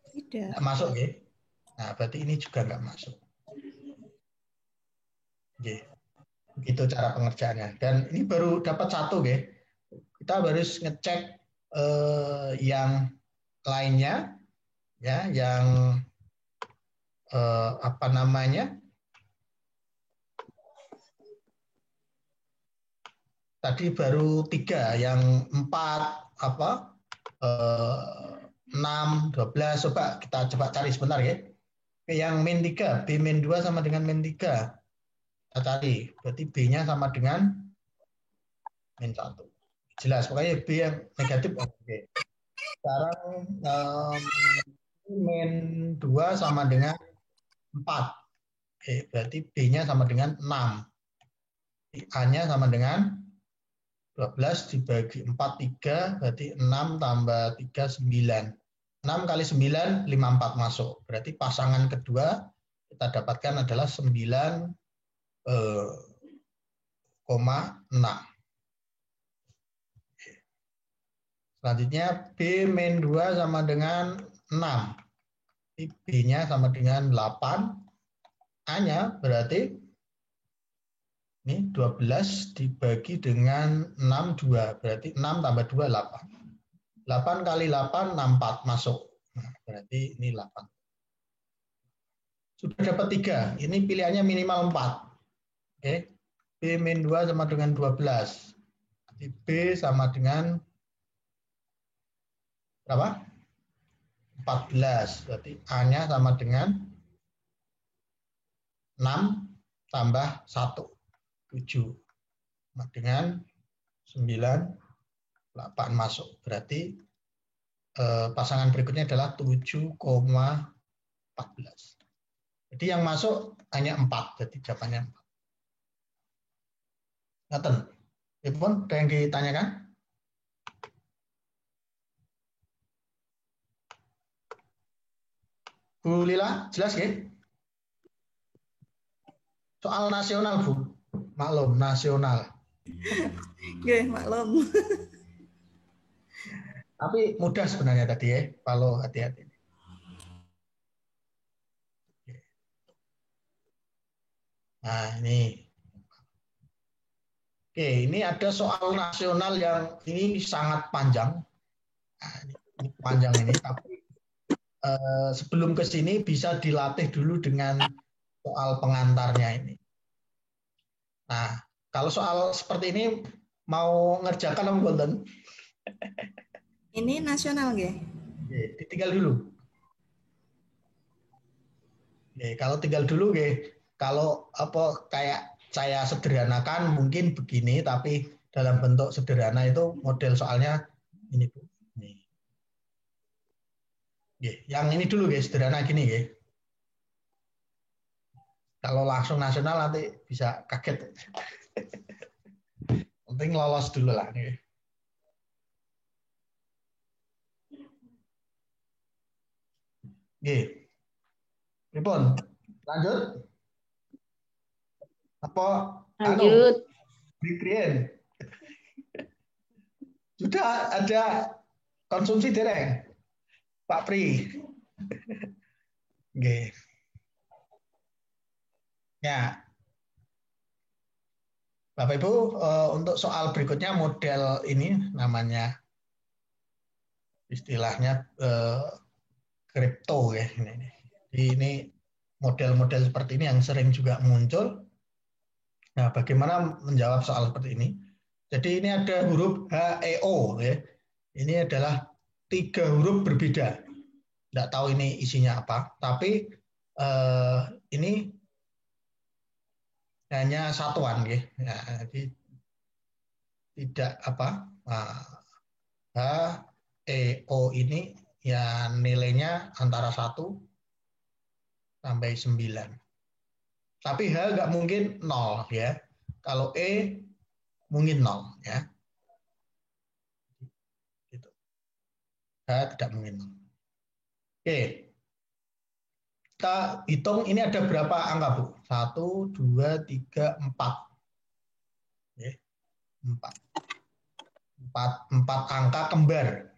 Tidak. Enggak masuk, ya? Nah, berarti ini juga enggak masuk. Oke. Begitu cara pengerjaannya. Dan ini baru dapat 1, ya. Kita harus ngecek yang lainnya, ya, yang apa namanya? Tadi baru 3, yang 4 apa? 6, 12. Coba kita cari sebentar ya. Yang min 3, B min 2 sama dengan min 3. Kita cari. Berarti B-nya sama dengan min 1. Jelas, pokoknya B yang negatif oke. Sekarang min 2 sama dengan 4. Oke, berarti B-nya sama dengan 6. A-nya sama dengan 12 dibagi 4, 3, berarti 6 tambah 3, 9. 6 kali 9, 54 masuk. Berarti pasangan kedua kita dapatkan adalah 9,6. Selanjutnya B min 2 sama dengan 6. B-nya sama dengan 8. A-nya berarti ini 12 dibagi dengan 6, 2. Berarti 6 tambah 2, 8. 8 kali 8, 64 masuk. Nah, berarti ini 8. Sudah dapat 3. Ini pilihannya minimal 4. Oke. B min 2 sama dengan 12. Jadi B sama dengan berapa? 14. Berarti A-nya sama dengan 6 tambah 1. 7. Sama dengan 9, 8 masuk. Berarti pasangan berikutnya adalah 7,14. Jadi yang masuk hanya 4. Jadi jawabannya 4. Ngaten. Ipun, ada yang ditanyakan? Bu Lila, jelas ya? Soal nasional, Bu. Maklum, nasional. Oke, maklum. Tapi mudah sebenarnya tadi ya, kalau hati-hati. Nah, ini. Oke, ini ada soal nasional yang ini sangat panjang. Nah, ini panjang ini, tapi sebelum ke sini bisa dilatih dulu dengan soal pengantarnya ini. Nah, kalau soal seperti ini mau ngerjakan apa mboten? Ini nasional nggih. Oke, ditinggal dulu. Oke, kalau tinggal dulu nggih. Kalau apa kayak saya sederhanakan mungkin begini, tapi dalam bentuk sederhana itu model soalnya ini Bu. Nih. Oke, yang ini dulu guys, sederhana gini ya. Kalau langsung nasional nanti bisa kaget. Penting lolos dulu lah nih. Oke. Pripun? Lanjut? Apa? Lanjut. Bikin. Sudah ada konsumsi dereng, Pak Pri. Oke. Ya. Bapak Ibu, untuk soal berikutnya model ini namanya istilahnya kripto ya. Ini model-model seperti ini yang sering juga muncul. Nah, bagaimana menjawab soal seperti ini? Jadi ini ada huruf HEO ya. Ini adalah 3 huruf berbeda. Tidak tahu ini isinya apa, tapi ini hanya satuan ya. Nah, jadi tidak apa HEO ini ya nilainya antara 1 sampai 9. Tapi H nggak mungkin 0 ya. Kalau E mungkin 0 ya. Gitu. H tidak mungkin 0. Oke. Kita hitung ini ada berapa angka, Bu? 1, 2, 3, 4. Oke. 4 angka kembar.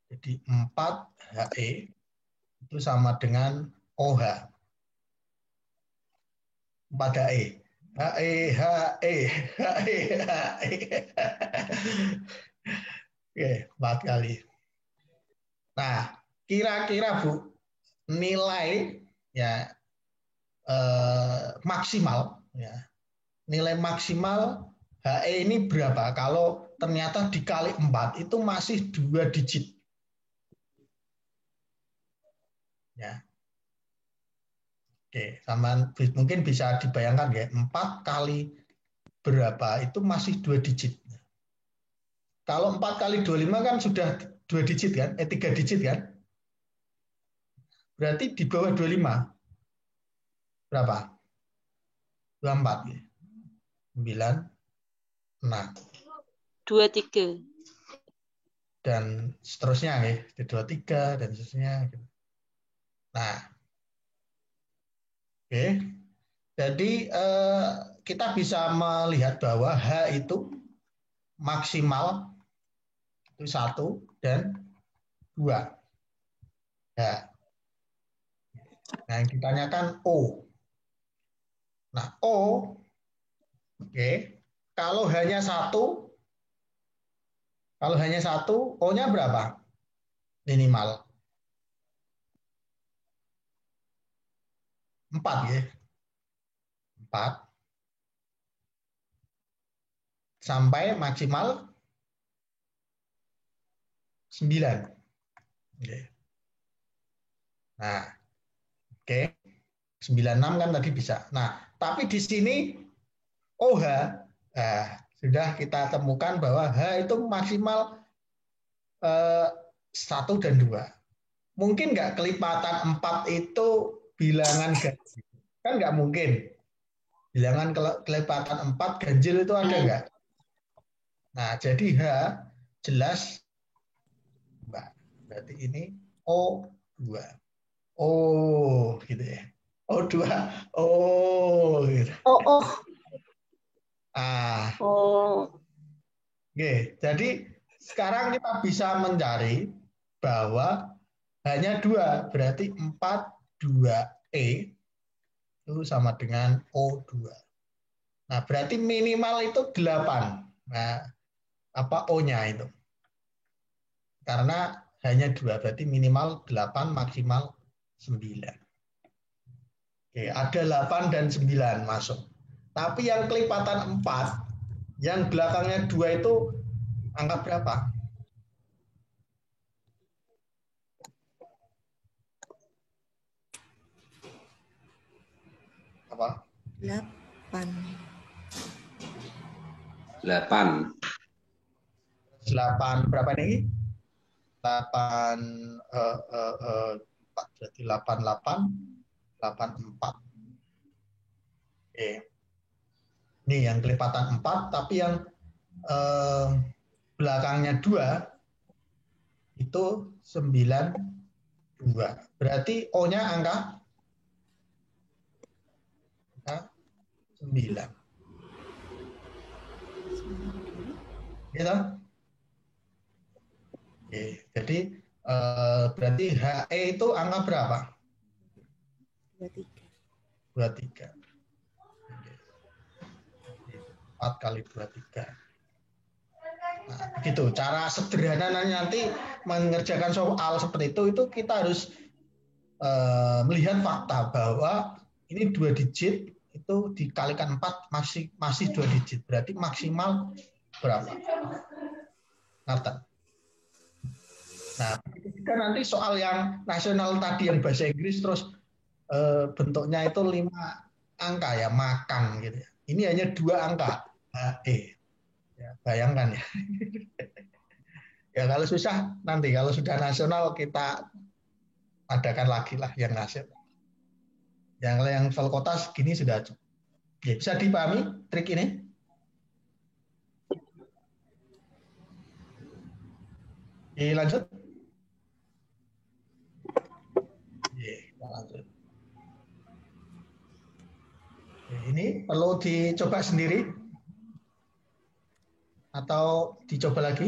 Jadi 4 HE itu sama dengan OH. 4 HE. HE. Oke, 4 kali. Nah, kira-kira Bu, nilai ya maksimal ya. Nilai maksimal HE ini berapa? Kalau ternyata dikali 4 itu masih 2 digit. Ya. Oke, sama mungkin bisa dibayangkan ya, 4 kali berapa itu masih 2 digit. Kalau 4 kali 25 kan sudah 2 digit kan? 3 digit kan? Berarti di bawah 25. Berapa? 24. 9, 6. 23. Dan seterusnya ya. 23 dan seterusnya. Nah. Oke. Jadi kita bisa melihat bahwa H itu maksimal itu 1 dan 2. Ya. Nah, yang ditanyakan O. Nah, O, oke, kalau hanya 1, O-nya berapa? Minimal. 4 ya. 4. Sampai maksimal 9. Oke. Nah, oke. 96 kan tadi bisa. Nah, tapi di sini OH, sudah kita temukan bahwa H itu maksimal 1 dan 2. Mungkin nggak kelipatan 4 itu bilangan ganjil? Kan nggak mungkin. Bilangan kelipatan 4 ganjil itu ada nggak? Nah, jadi H jelas Mbak. Berarti ini O2. Oh, gitu ya. O2. Oh, gitu. Oh. Oke, jadi sekarang kita bisa mencari bahwa hanya 2, berarti 4, 2E itu sama dengan O2. Nah, berarti minimal itu 8. Nah, apa O-nya itu? Karena hanya 2, berarti minimal 8, maksimal 9. Oke, ada 8 dan 9 masuk. Tapi yang kelipatan 4, yang belakangnya 2 itu angka berapa? Apa? 8. 8 berapa ini? 8 berarti 88 84. Oke. Ini yang kelipatan 4, tapi yang belakangnya 2 itu 92. Berarti O-nya angka 9. Gitu? Oke, jadi berarti HE itu angka berapa? 23. 4 kali 23. Nah, begitu. Cara sederhana nanti mengerjakan soal seperti itu kita harus melihat fakta bahwa ini 2 digit itu dikalikan 4 masih 2 digit. Berarti maksimal berapa? Nathan. Nah, jika nanti soal yang nasional tadi yang bahasa Inggris terus bentuknya itu 5 angka ya, makan gitu ya. Ini hanya 2 angka, HE. Ya, bayangkan ya. Ya kalau susah nanti kalau sudah nasional kita adakan lagi lah yang nasional. Yang level kota segini sudah cukup. Ya, bisa dipahami trik ini? Oke, lanjut. Kita lanjut. Ini perlu dicoba sendiri atau dicoba lagi?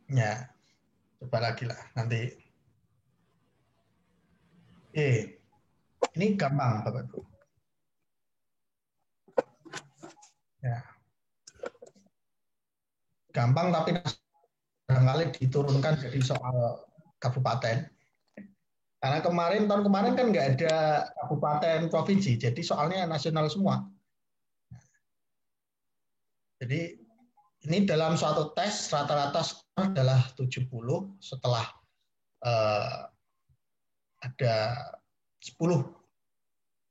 Ya, coba lagi lah nanti. Ini gampang Bapak Ibu. Ya. Gampang tapi barangkali diturunkan jadi soal kabupaten. Karena tahun kemarin kan nggak ada kabupaten provinsi, jadi soalnya nasional semua. Jadi ini dalam suatu tes rata-rata skor adalah 70 setelah ada 10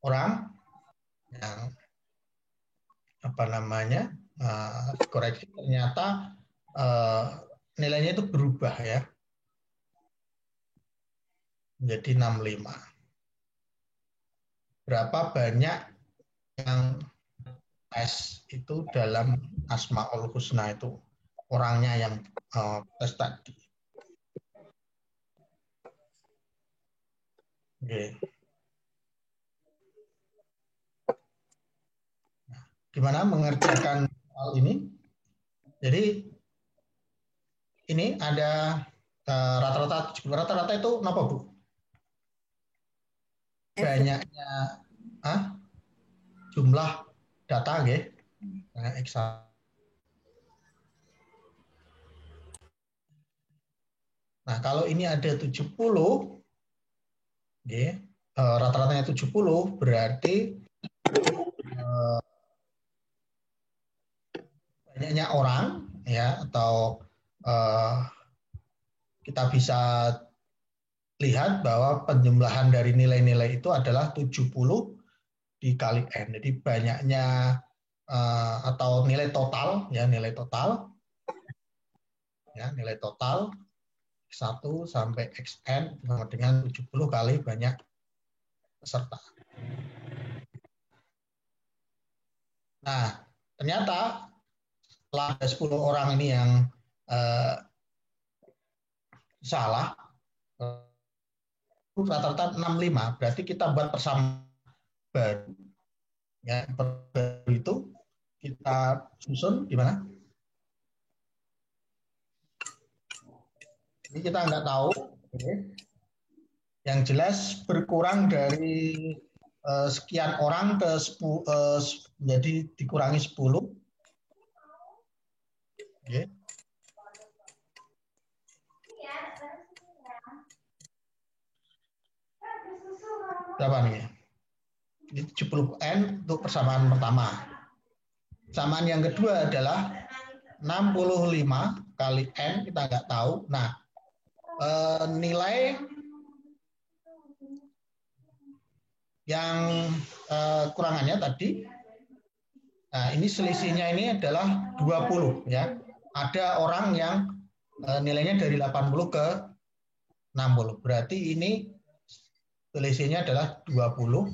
orang yang koreksi ternyata nilainya itu berubah ya. Menjadi 65. Berapa banyak yang tes itu dalam Asmaul Husna itu orangnya yang tes tadi. Oke. Nah, gimana mengerjakan hal ini? Jadi ini ada rata-rata itu apa, Bu? Banyaknya jumlah data nggih. Nah, kalau ini ada 70, rata-ratanya 70, berarti banyaknya orang, ya, atau kita bisa lihat bahwa penjumlahan dari nilai-nilai itu adalah 70 dikali N. Jadi banyaknya atau nilai total, ya, nilai total 1 sampai XN sama dengan 70 kali banyak peserta. Nah, ternyata setelah ada 10 orang ini yang salah, rata-rata 65, berarti kita buat persamaan baru. Ya, baru itu kita susun gimana? Ini kita nggak tahu. Yang jelas berkurang dari sekian orang ke 10, jadi dikurangi 10. Berapa nih? Ini 70N untuk persamaan pertama. Persamaan yang kedua adalah 65 kali N, kita nggak tahu. Nah, nilai yang kurangannya tadi, nah ini selisihnya ini adalah 20 ya. Ada orang yang nilainya dari 80 ke 60. Berarti ini selisihnya adalah 20.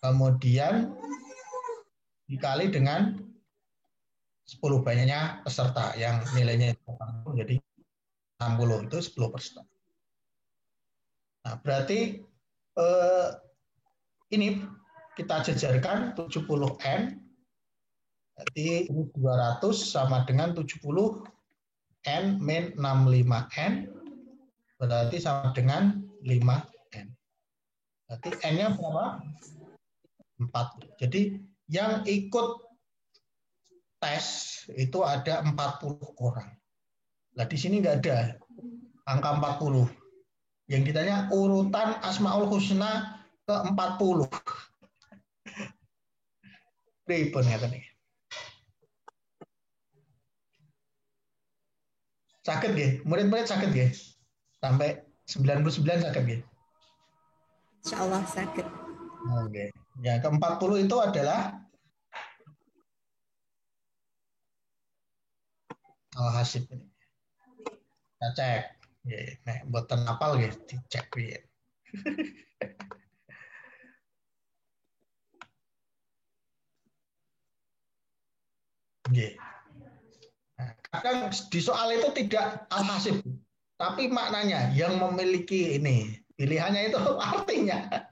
Kemudian dikali dengan 10 banyaknya peserta yang nilainya 80 jadi 60 itu 10%. Nah, berarti ini kita jajarkan 70N. Berarti ini 200 sama dengan 70N min 65N. Berarti sama dengan 5N. Berarti N-nya berapa? 4. Jadi yang ikut tes itu ada 40 orang. Nah, di sini nggak ada angka 40. Yang ditanya urutan Asmaul Husna ke 40. Pripun ya tadi? Sakit nggih? Murid-murid sakit nggih? Sampai 99 sakit nggih? Insyaallah sakit. Oke. Ya, ke 40 itu adalah Al-Hasib ini. Kita cek. Nek mboten apal nggih dicek piye. Nggih. Nah, kadang di soal itu tidak Al-Hasib, tapi maknanya yang memiliki ini. Pilihannya itu artinya.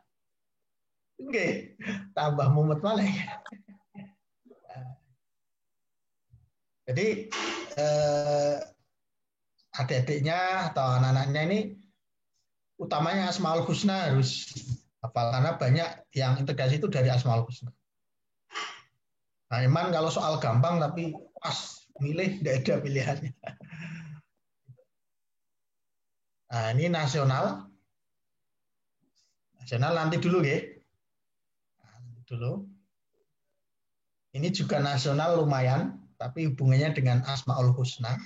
Oke, tambah mumet malah ya. Jadi adik-adiknya atau anak-anaknya ini utamanya Asmaul Husna harus hafal karena banyak yang integrasi itu dari Asmaul Husna. Nah, Iman kalau soal gampang tapi pas milih tidak ada pilihannya. Nah, ini nasional. Nasional nanti dulu ya. Dulu. Ini juga nasional lumayan, tapi hubungannya dengan Asmaul Husna.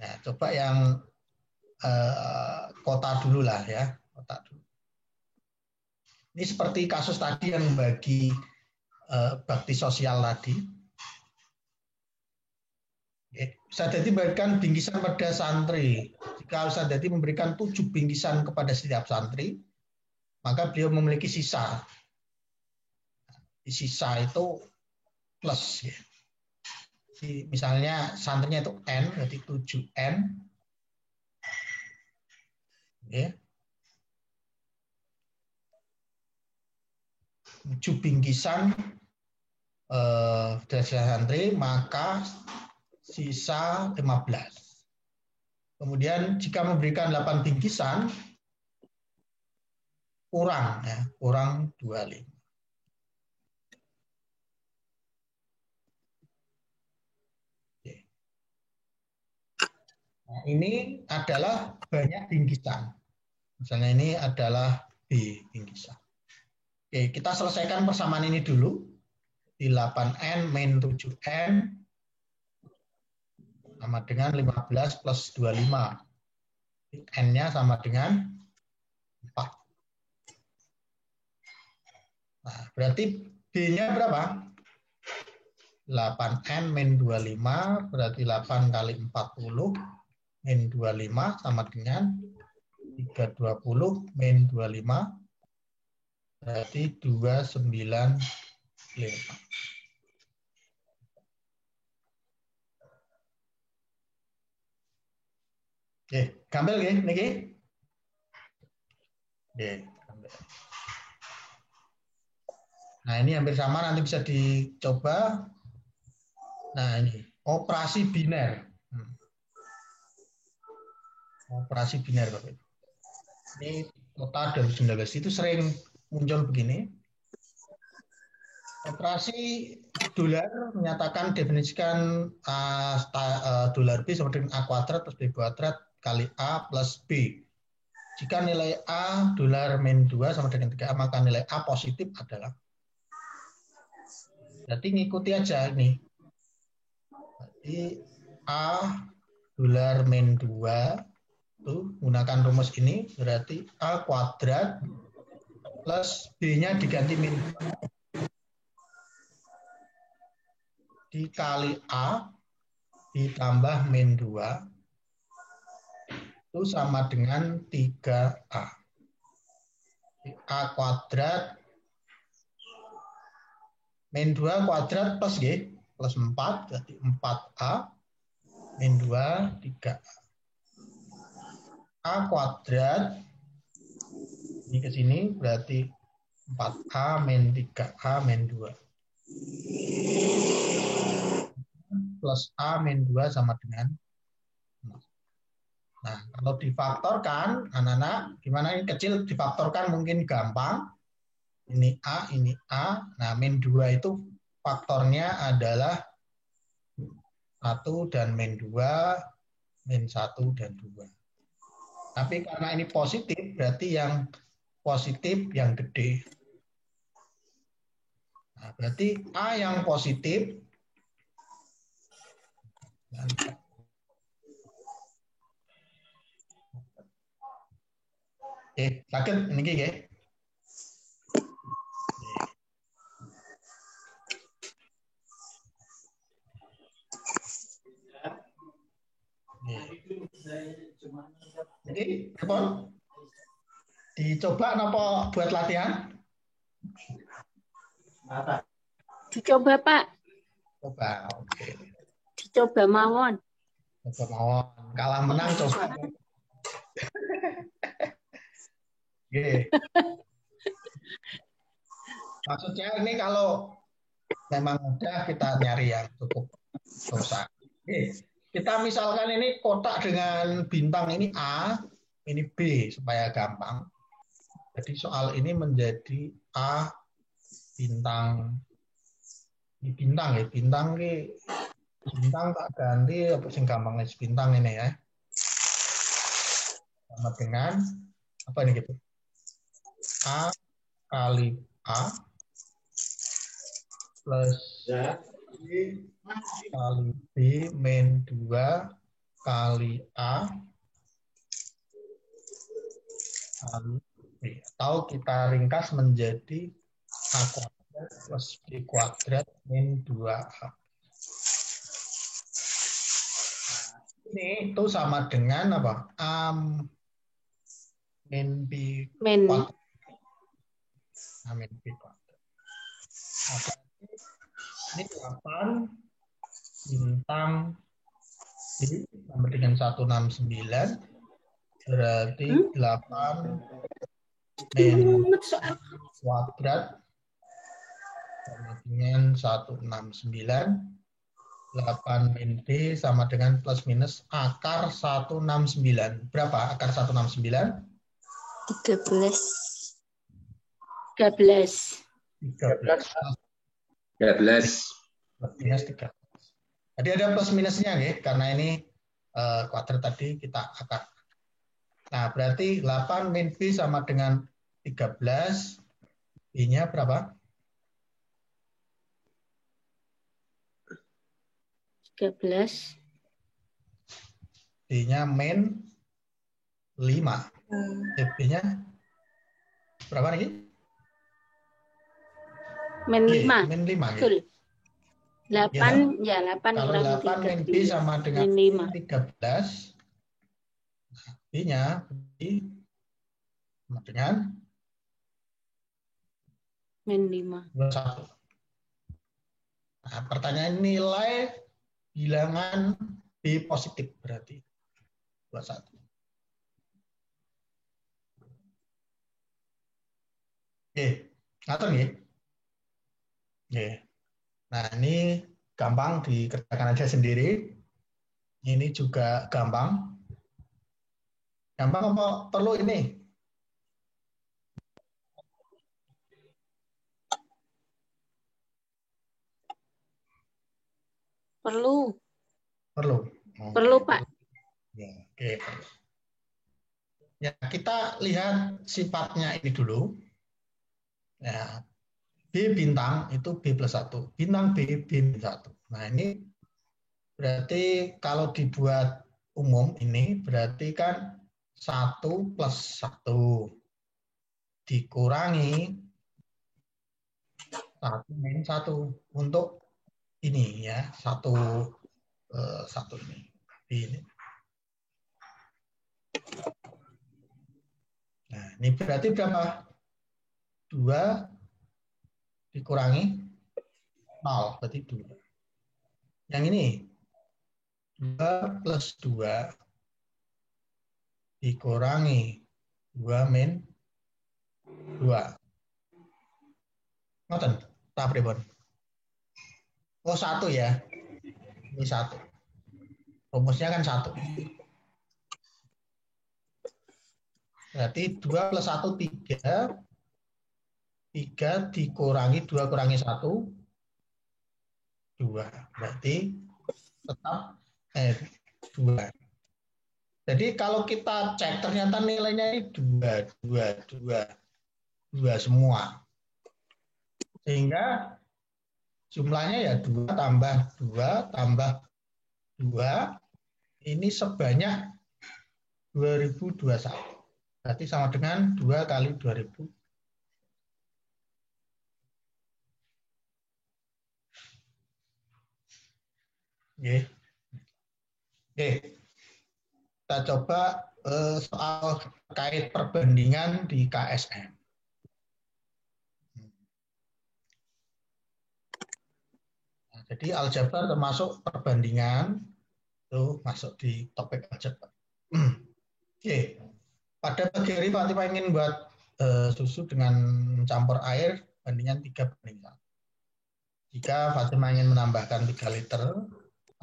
Nah, coba yang kota dulu lah ya, kota dulu. Ini seperti kasus tadi yang bagi bakti sosial tadi. Sadati memberikan bingkisan pada santri. Jika Sadati memberikan 7 bingkisan kepada setiap santri, maka beliau memiliki sisa. Sisa itu plus. Ya. Misalnya santrinya itu N, berarti 7N. Ya. 7 bingkisan dari santri, maka sisa 15. Kemudian jika memberikan 8 bingkisan, kurang, ya, kurang 25. Nah, ini adalah banyak bingkisan. Misalnya ini adalah B bingkisan. Oke, kita selesaikan persamaan ini dulu. Di 8N min 7N sama dengan 15 plus 25. N-nya sama dengan 4. Nah, berarti B-nya berapa? 8N min 25, berarti 8 kali 40 min 25 sama dengan 320 min 25, berarti 295. Oke, gambar nggih niki? Oke, gambar. Nah, ini hampir sama, nanti bisa dicoba. Nah, ini operasi biner. Operasi biner, Bapak. Ini kota 2019 itu sering muncul begini. Operasi dolar menyatakan definisikan dolar B sama dengan A kuadrat plus B kuadrat kali A plus B. Jika nilai A dolar min 2 sama dengan 3A, maka nilai A positif adalah. Berarti ngikuti aja ini. Berarti A dolar min 2 itu gunakan rumus ini, berarti A kuadrat plus B-nya diganti min 2 dikali A ditambah min 2 itu sama dengan 3A. A kuadrat min 2 kuadrat plus G plus 4, berarti 4A min 2 3A. A kuadrat ini ke sini berarti 4A min 3A min 2 plus A min 2 sama dengan 0. Nah, kalau difaktorkan, anak-anak, gimana ini kecil difaktorkan mungkin gampang. Ini A, ini A. Nah, min 2 itu faktornya adalah 1 dan min 2, min 1 dan 2. Tapi karena ini positif, berarti yang positif yang gede. Nah, berarti A yang positif. Sakit ini nggih. Jadi, apa? Dicoba napa buat latihan? Dicoba, Pak. Coba, oke. Dicoba mawon. Coba mawon. Kalah menang coba. Oke. Maksudnya ini kalau memang mudah kita nyari yang cukup susah. Oke. Kita misalkan ini kotak dengan bintang ini A, ini B supaya gampang. Jadi soal ini menjadi A bintang, ini bintang ya, bintang tak ganti apa sing gampang bintang ini ya. Sama dengan apa ini gitu? A kali A plus B kali B min 2 kali A kali B. Atau kita ringkas menjadi A kuadrat plus B kuadrat min 2A. Ini itu sama dengan apa? A min B Min. kuadrat. A min B kuadrat. Nah, ini 8 bintang B sama dengan 169. Berarti 8 min kuadrat sama dengan 169. 8 min B sama dengan plus minus akar 169. Berapa akar 169? 13. 13. Plus minus 13. Tadi ada plus minusnya ya, karena ini kuadrat tadi kita akar. Nah, berarti 8 min B sama dengan 13. B-nya berapa? 13. B-nya min 5. B-nya berapa lagi? Min 5. Min 5. Betul. 8 ya 8 Kalau kurang 8 min B sama dengan min 5. 13. B-nya sama dengan min 5. 21. Nah, pertanyaan nilai bilangan B positif berarti 21. Oke, ngatur ya. Oke. Nah, ini gampang dikerjakan aja sendiri. Ini juga gampang. Gampang apa perlu ini? Perlu. Perlu. Perlu, Pak. Ya, oke. Ya, kita lihat sifatnya ini dulu. Ya, B bintang itu B plus 1. Bintang B, B minus 1. Nah, ini berarti kalau dibuat umum ini berarti kan 1 plus 1 dikurangi 1 min 1 untuk ini ya, satu ini. Ini. Nah, ini berarti berapa? 2 dikurangi 0, berarti 2. Yang ini 2 plus 2 dikurangi 2 min 2. Ngoten, tak pripun? Oh, 1 ya. Ini 1. Rumusnya kan 1. Berarti 2 plus 1, 3. 3 dikurangi 2 kurangi 1. 2. Berarti tetap 2. Jadi kalau kita cek ternyata nilainya ini 2 semua. Sehingga jumlahnya ya 2 tambah 2 tambah 2. Ini sebanyak 2021. Berarti sama dengan 2 kali 2000. Oke. Kita coba soal terkait perbandingan di KSM. Nah, jadi aljabar termasuk perbandingan, itu masuk di topik aljabar. Oke. Pada pagi hari Pak Tipa ingin buat susu dengan mencampur air bandingan 3:1. Jika Fatima ingin menambahkan 3 liter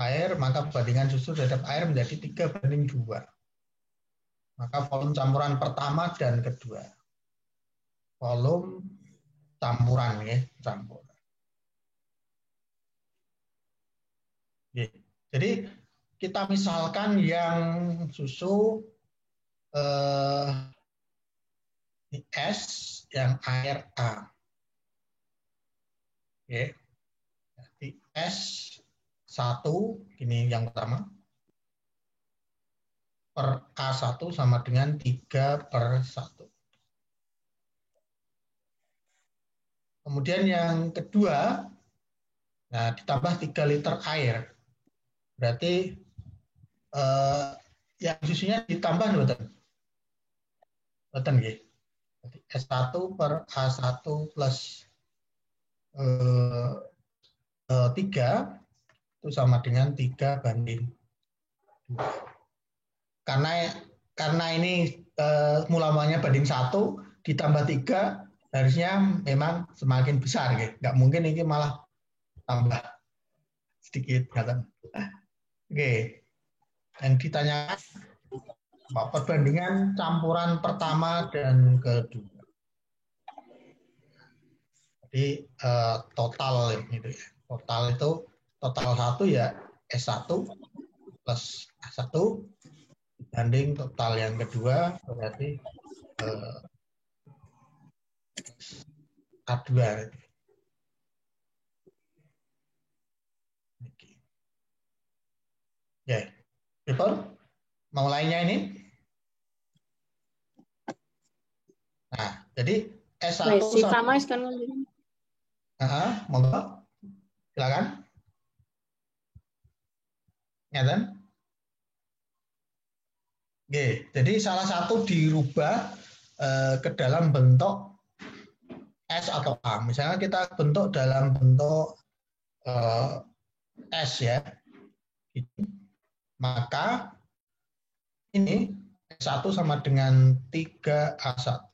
air, maka perbandingan susu terhadap air menjadi 3:2. Maka volume campuran pertama dan kedua. Volume campuran ya, campuran. Jadi kita misalkan yang susu S, yang air A. Oke. Jadi S1, ini yang pertama, per A1 sama dengan 3/1. Kemudian yang kedua, nah ditambah 3 liter air. Berarti yang susunya ditambah mboten. Mboten nggih. Jadi S1 per A1 plus 3 itu sama dengan 3:2. Karena ini mulanya banding 1 ditambah 3 harusnya memang semakin besar ya. Nggak mungkin ini malah tambah sedikit kan. Oke. Yang ditanyakan perbandingan campuran pertama dan kedua. Jadi total gitu ya. Total 1 ya S1 plus A1 dibanding total yang kedua berarti A2. Ya, people mau lainnya ini? Nah, jadi S1 sama kan. monggo. Silakan. Ngeten. Oke, jadi salah satu dirubah ke dalam bentuk S atau A. Misalnya kita bentuk dalam bentuk S ya. Maka ini S1 sama dengan 3A1.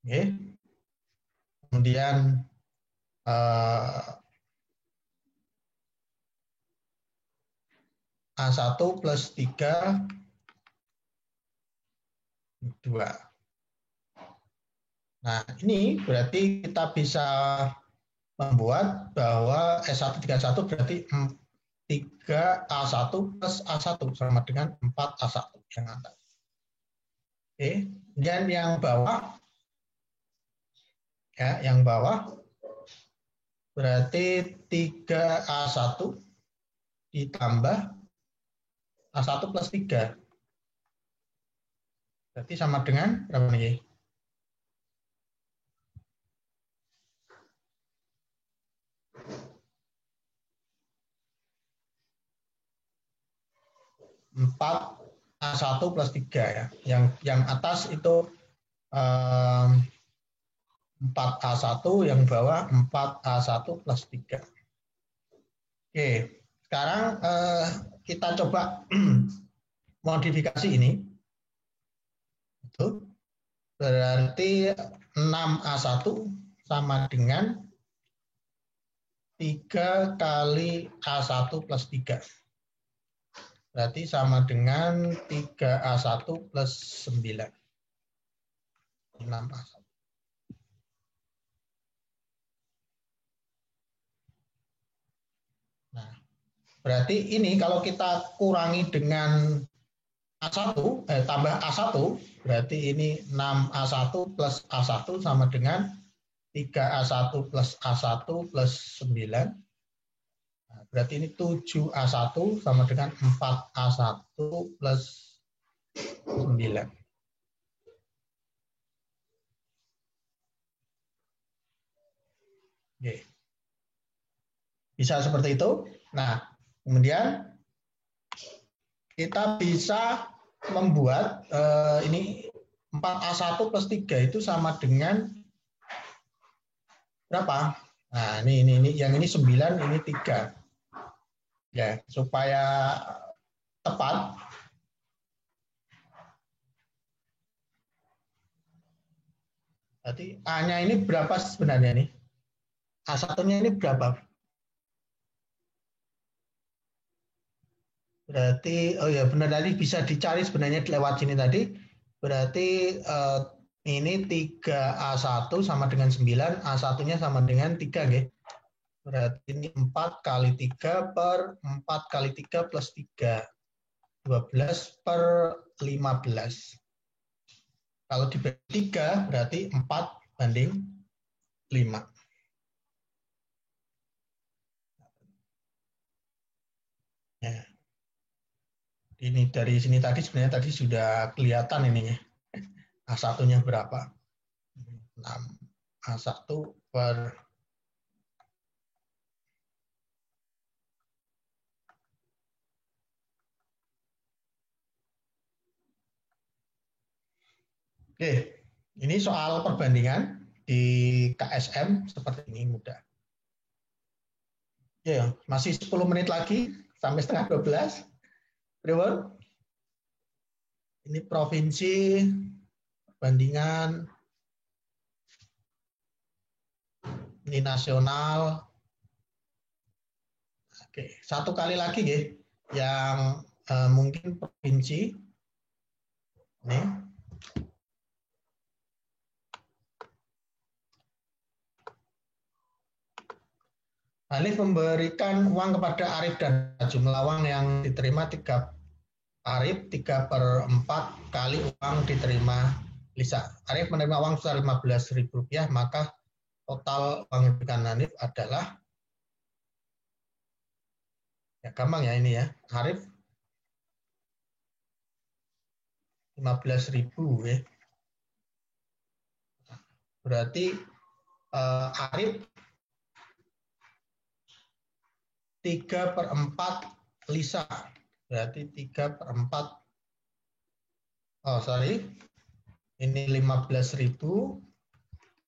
Oke. Kemudian A1 plus 3, 2. Nah, ini berarti kita bisa membuat bahwa S131 berarti 3A1 plus A1 sama dengan 4A1 yang atas. Oke, dan yang bawah ya, yang bawah berarti 3A1 ditambah A1 plus 3. Berarti sama dengan berapa nih? Empat A1 plus 3 ya. Yang atas itu 4A1, yang bawah 4A1 plus 3. Oke, sekarang kita coba modifikasi ini. Itu berarti 6A1 sama dengan 3 kali A1 plus 3. Berarti sama dengan 3A1 plus 9. 6A1. Nah, berarti ini kalau kita kurangi dengan A1, tambah A1, berarti ini 6A1 plus A1 sama dengan 3A1 plus A1 plus 9. Nah, berarti ini 7A1 sama dengan 4A1 plus 9. Oke. Bisa seperti itu. Nah, kemudian kita bisa membuat ini 4A1 plus 3 itu sama dengan berapa? Nah, ini yang ini 9, ini 3. Ya, supaya tepat. Berarti A-nya ini berapa sebenarnya nih? A1-nya ini berapa? Berarti, oh ya benar, tadi bisa dicari sebenarnya lewat sini tadi. Berarti ini 3A1 sama dengan 9, A1-nya sama dengan 3. Okay? Berarti ini 4 kali 3 per 4 kali 3 plus 3. 12 per 15. Kalau dibagi 3 berarti 4 banding 5. Ya. Ini dari sini tadi sebenarnya tadi sudah kelihatan ininya. A1-nya berapa? 6 A1 per Oke, ini soal perbandingan di KSM seperti ini mudah. Ya, masih 10 menit lagi sampai setengah 12. Pribon? Ini provinsi, perbandingan, ini nasional. Oke, satu kali lagi ya, yang mungkin provinsi. Ini. Hanif memberikan uang kepada Arif dan jumlah uang yang diterima 3 Arif 3/4 kali uang diterima Lisa. Arif menerima uang sebesar Rp15.000, maka total uang yang diberikan Hanif adalah, ya gampang ya ini ya, Arif 15.000 ya. Berarti Arif 3/4 Lisa. Berarti 3/4. Oh, sorry. Ini 15.000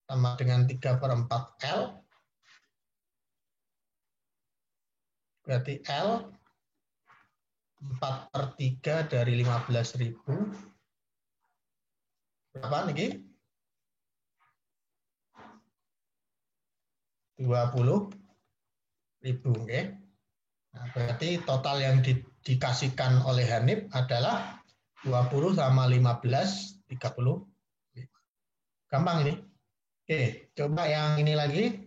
sama dengan 3/4 L. Berarti L 4/3 dari 15.000. Berapa nih? 20.000, oke. Nah, berarti total yang dikasihkan oleh Hanif adalah 20 sama 15, 30. Gampang ini. Oke, coba yang ini lagi.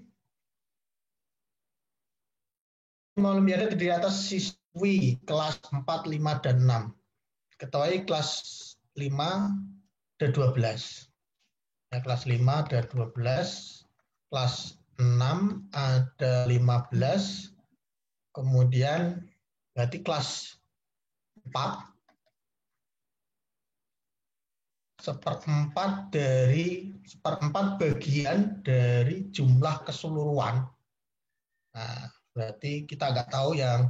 Mau Olimpiade terdiri atas siswi kelas 4, 5, dan 6. Ketahui kelas 5 ada 12. Ya, kelas 5 ada 12. Kelas 6 ada 15. Kemudian berarti kelas 4 seperempat bagian dari jumlah keseluruhan. Nah, berarti kita nggak tahu yang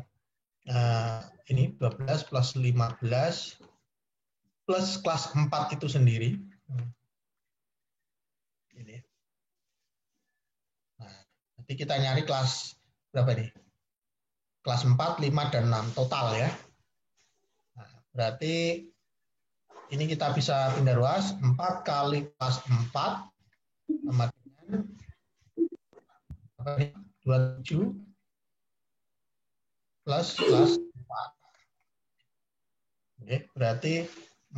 ini 12 plus 15 plus kelas 4 itu sendiri. Ini. Nah, nanti kita nyari kelas berapa nih? Kelas 4, 5, dan 6 total ya. Nah, berarti ini kita bisa pindah ruas. 4 kali kelas 4 sama dengan 27 plus kelas 4. Oke, berarti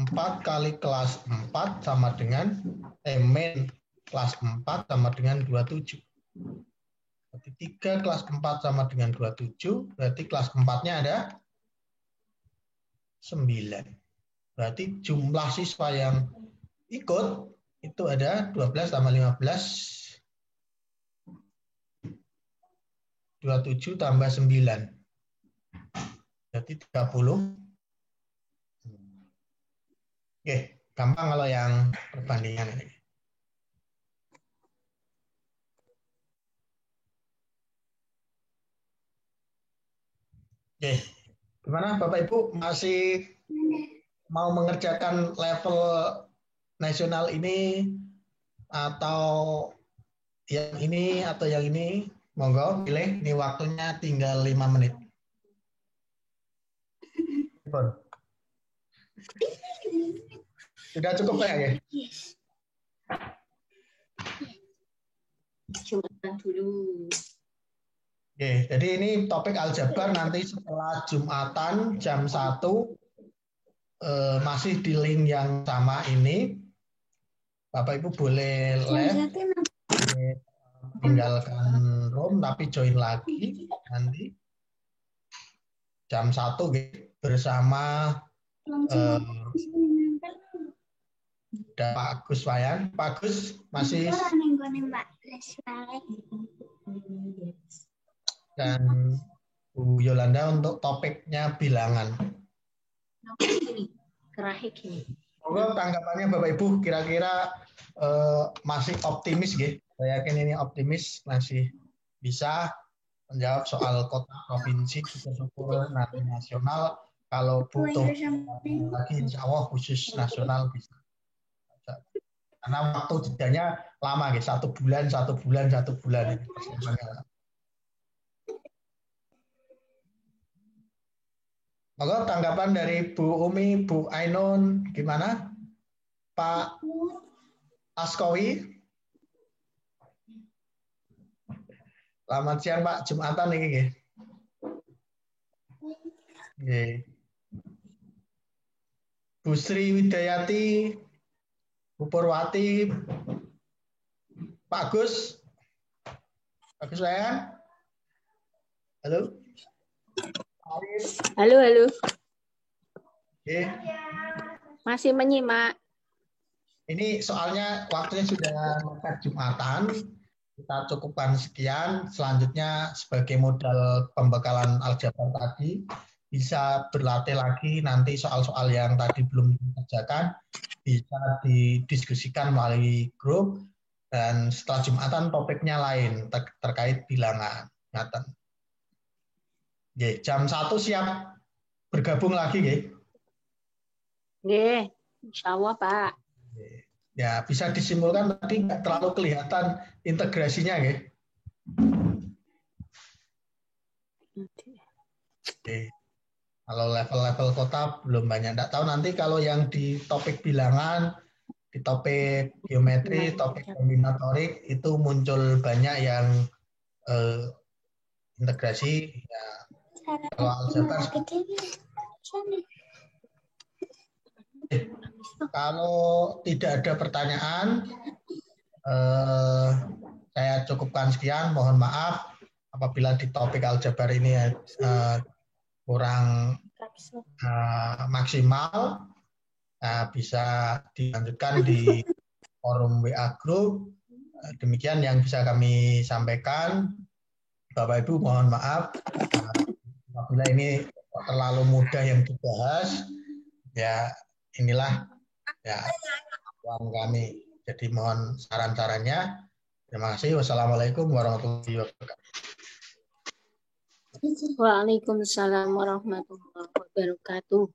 4 kali kelas 4 sama dengan min kelas 4 sama dengan 27. Berarti 3 kelas 4 sama dengan 27, berarti kelas 4-nya ada 9. Berarti jumlah siswa yang ikut itu ada 12 tambah 15, 27 tambah 9. Berarti 30. Oke, gampang kalau yang perbandingan ini. Oke, gimana Bapak Ibu, masih mau mengerjakan level nasional ini atau yang ini atau yang ini? Monggo pilih, ini waktunya tinggal 5 menit. Sudah cukup ya? Jumatan dulu. Oke, jadi ini topik aljabar nanti setelah Jumatan jam 1 masih di link yang sama ini. Bapak Ibu boleh live, tinggalkan room tapi join lagi nanti jam 1 bersama Pak Agus Wayan. Pak Agus masih dan Bu Yolanda untuk topiknya bilangan. Kerahik ini. Monggo tanggapannya Bapak Ibu kira-kira masih optimis nggih? Saya yakin ini optimis masih bisa menjawab soal kota provinsi syukur nanti nasional. Kalau butuh lagi insya Allah khusus nasional bisa. Karena waktu jedanya lama gitu, 1 bulan. Maka tanggapan dari Bu Umi, Bu Ainun, gimana? Pak Askowi? Selamat siang Pak, Jumatan ini. Bu Sri Widayati, Bu Purwati, Pak Agus, saya. Halo. Halo. Oke. Masih menyimak. Ini soalnya waktunya sudah mepet Jumatan. Kita cukupkan sekian. Selanjutnya sebagai modal pembekalan aljabar tadi bisa berlatih lagi nanti soal-soal yang tadi belum dikerjakan bisa didiskusikan melalui grup dan setelah Jumatan topiknya lain terkait bilangan. Jam 1 siap bergabung lagi, nggih? Nggih, insya Allah, Pak. Ya, bisa disimpulkan tadi nggak terlalu kelihatan integrasinya, nggih? Oke. Kalau level-level kota belum banyak. Nggak tahu nanti kalau yang di topik bilangan, di topik geometri, topik kombinatorik, itu muncul banyak yang integrasi. Ya, kalau aljabar kalau tidak ada pertanyaan, saya cukupkan sekian. Mohon maaf apabila di topik aljabar ini kurang maksimal. Bisa dilanjutkan di forum WA Group. Demikian yang bisa kami sampaikan. Bapak Ibu mohon maaf apabila ini terlalu mudah yang dibahas. Ya inilah ya uang kami. Jadi mohon saran-sarannya. Terima kasih. Wassalamualaikum warahmatullahi wabarakatuh. Waalaikumsalam warahmatullahi wabarakatuh.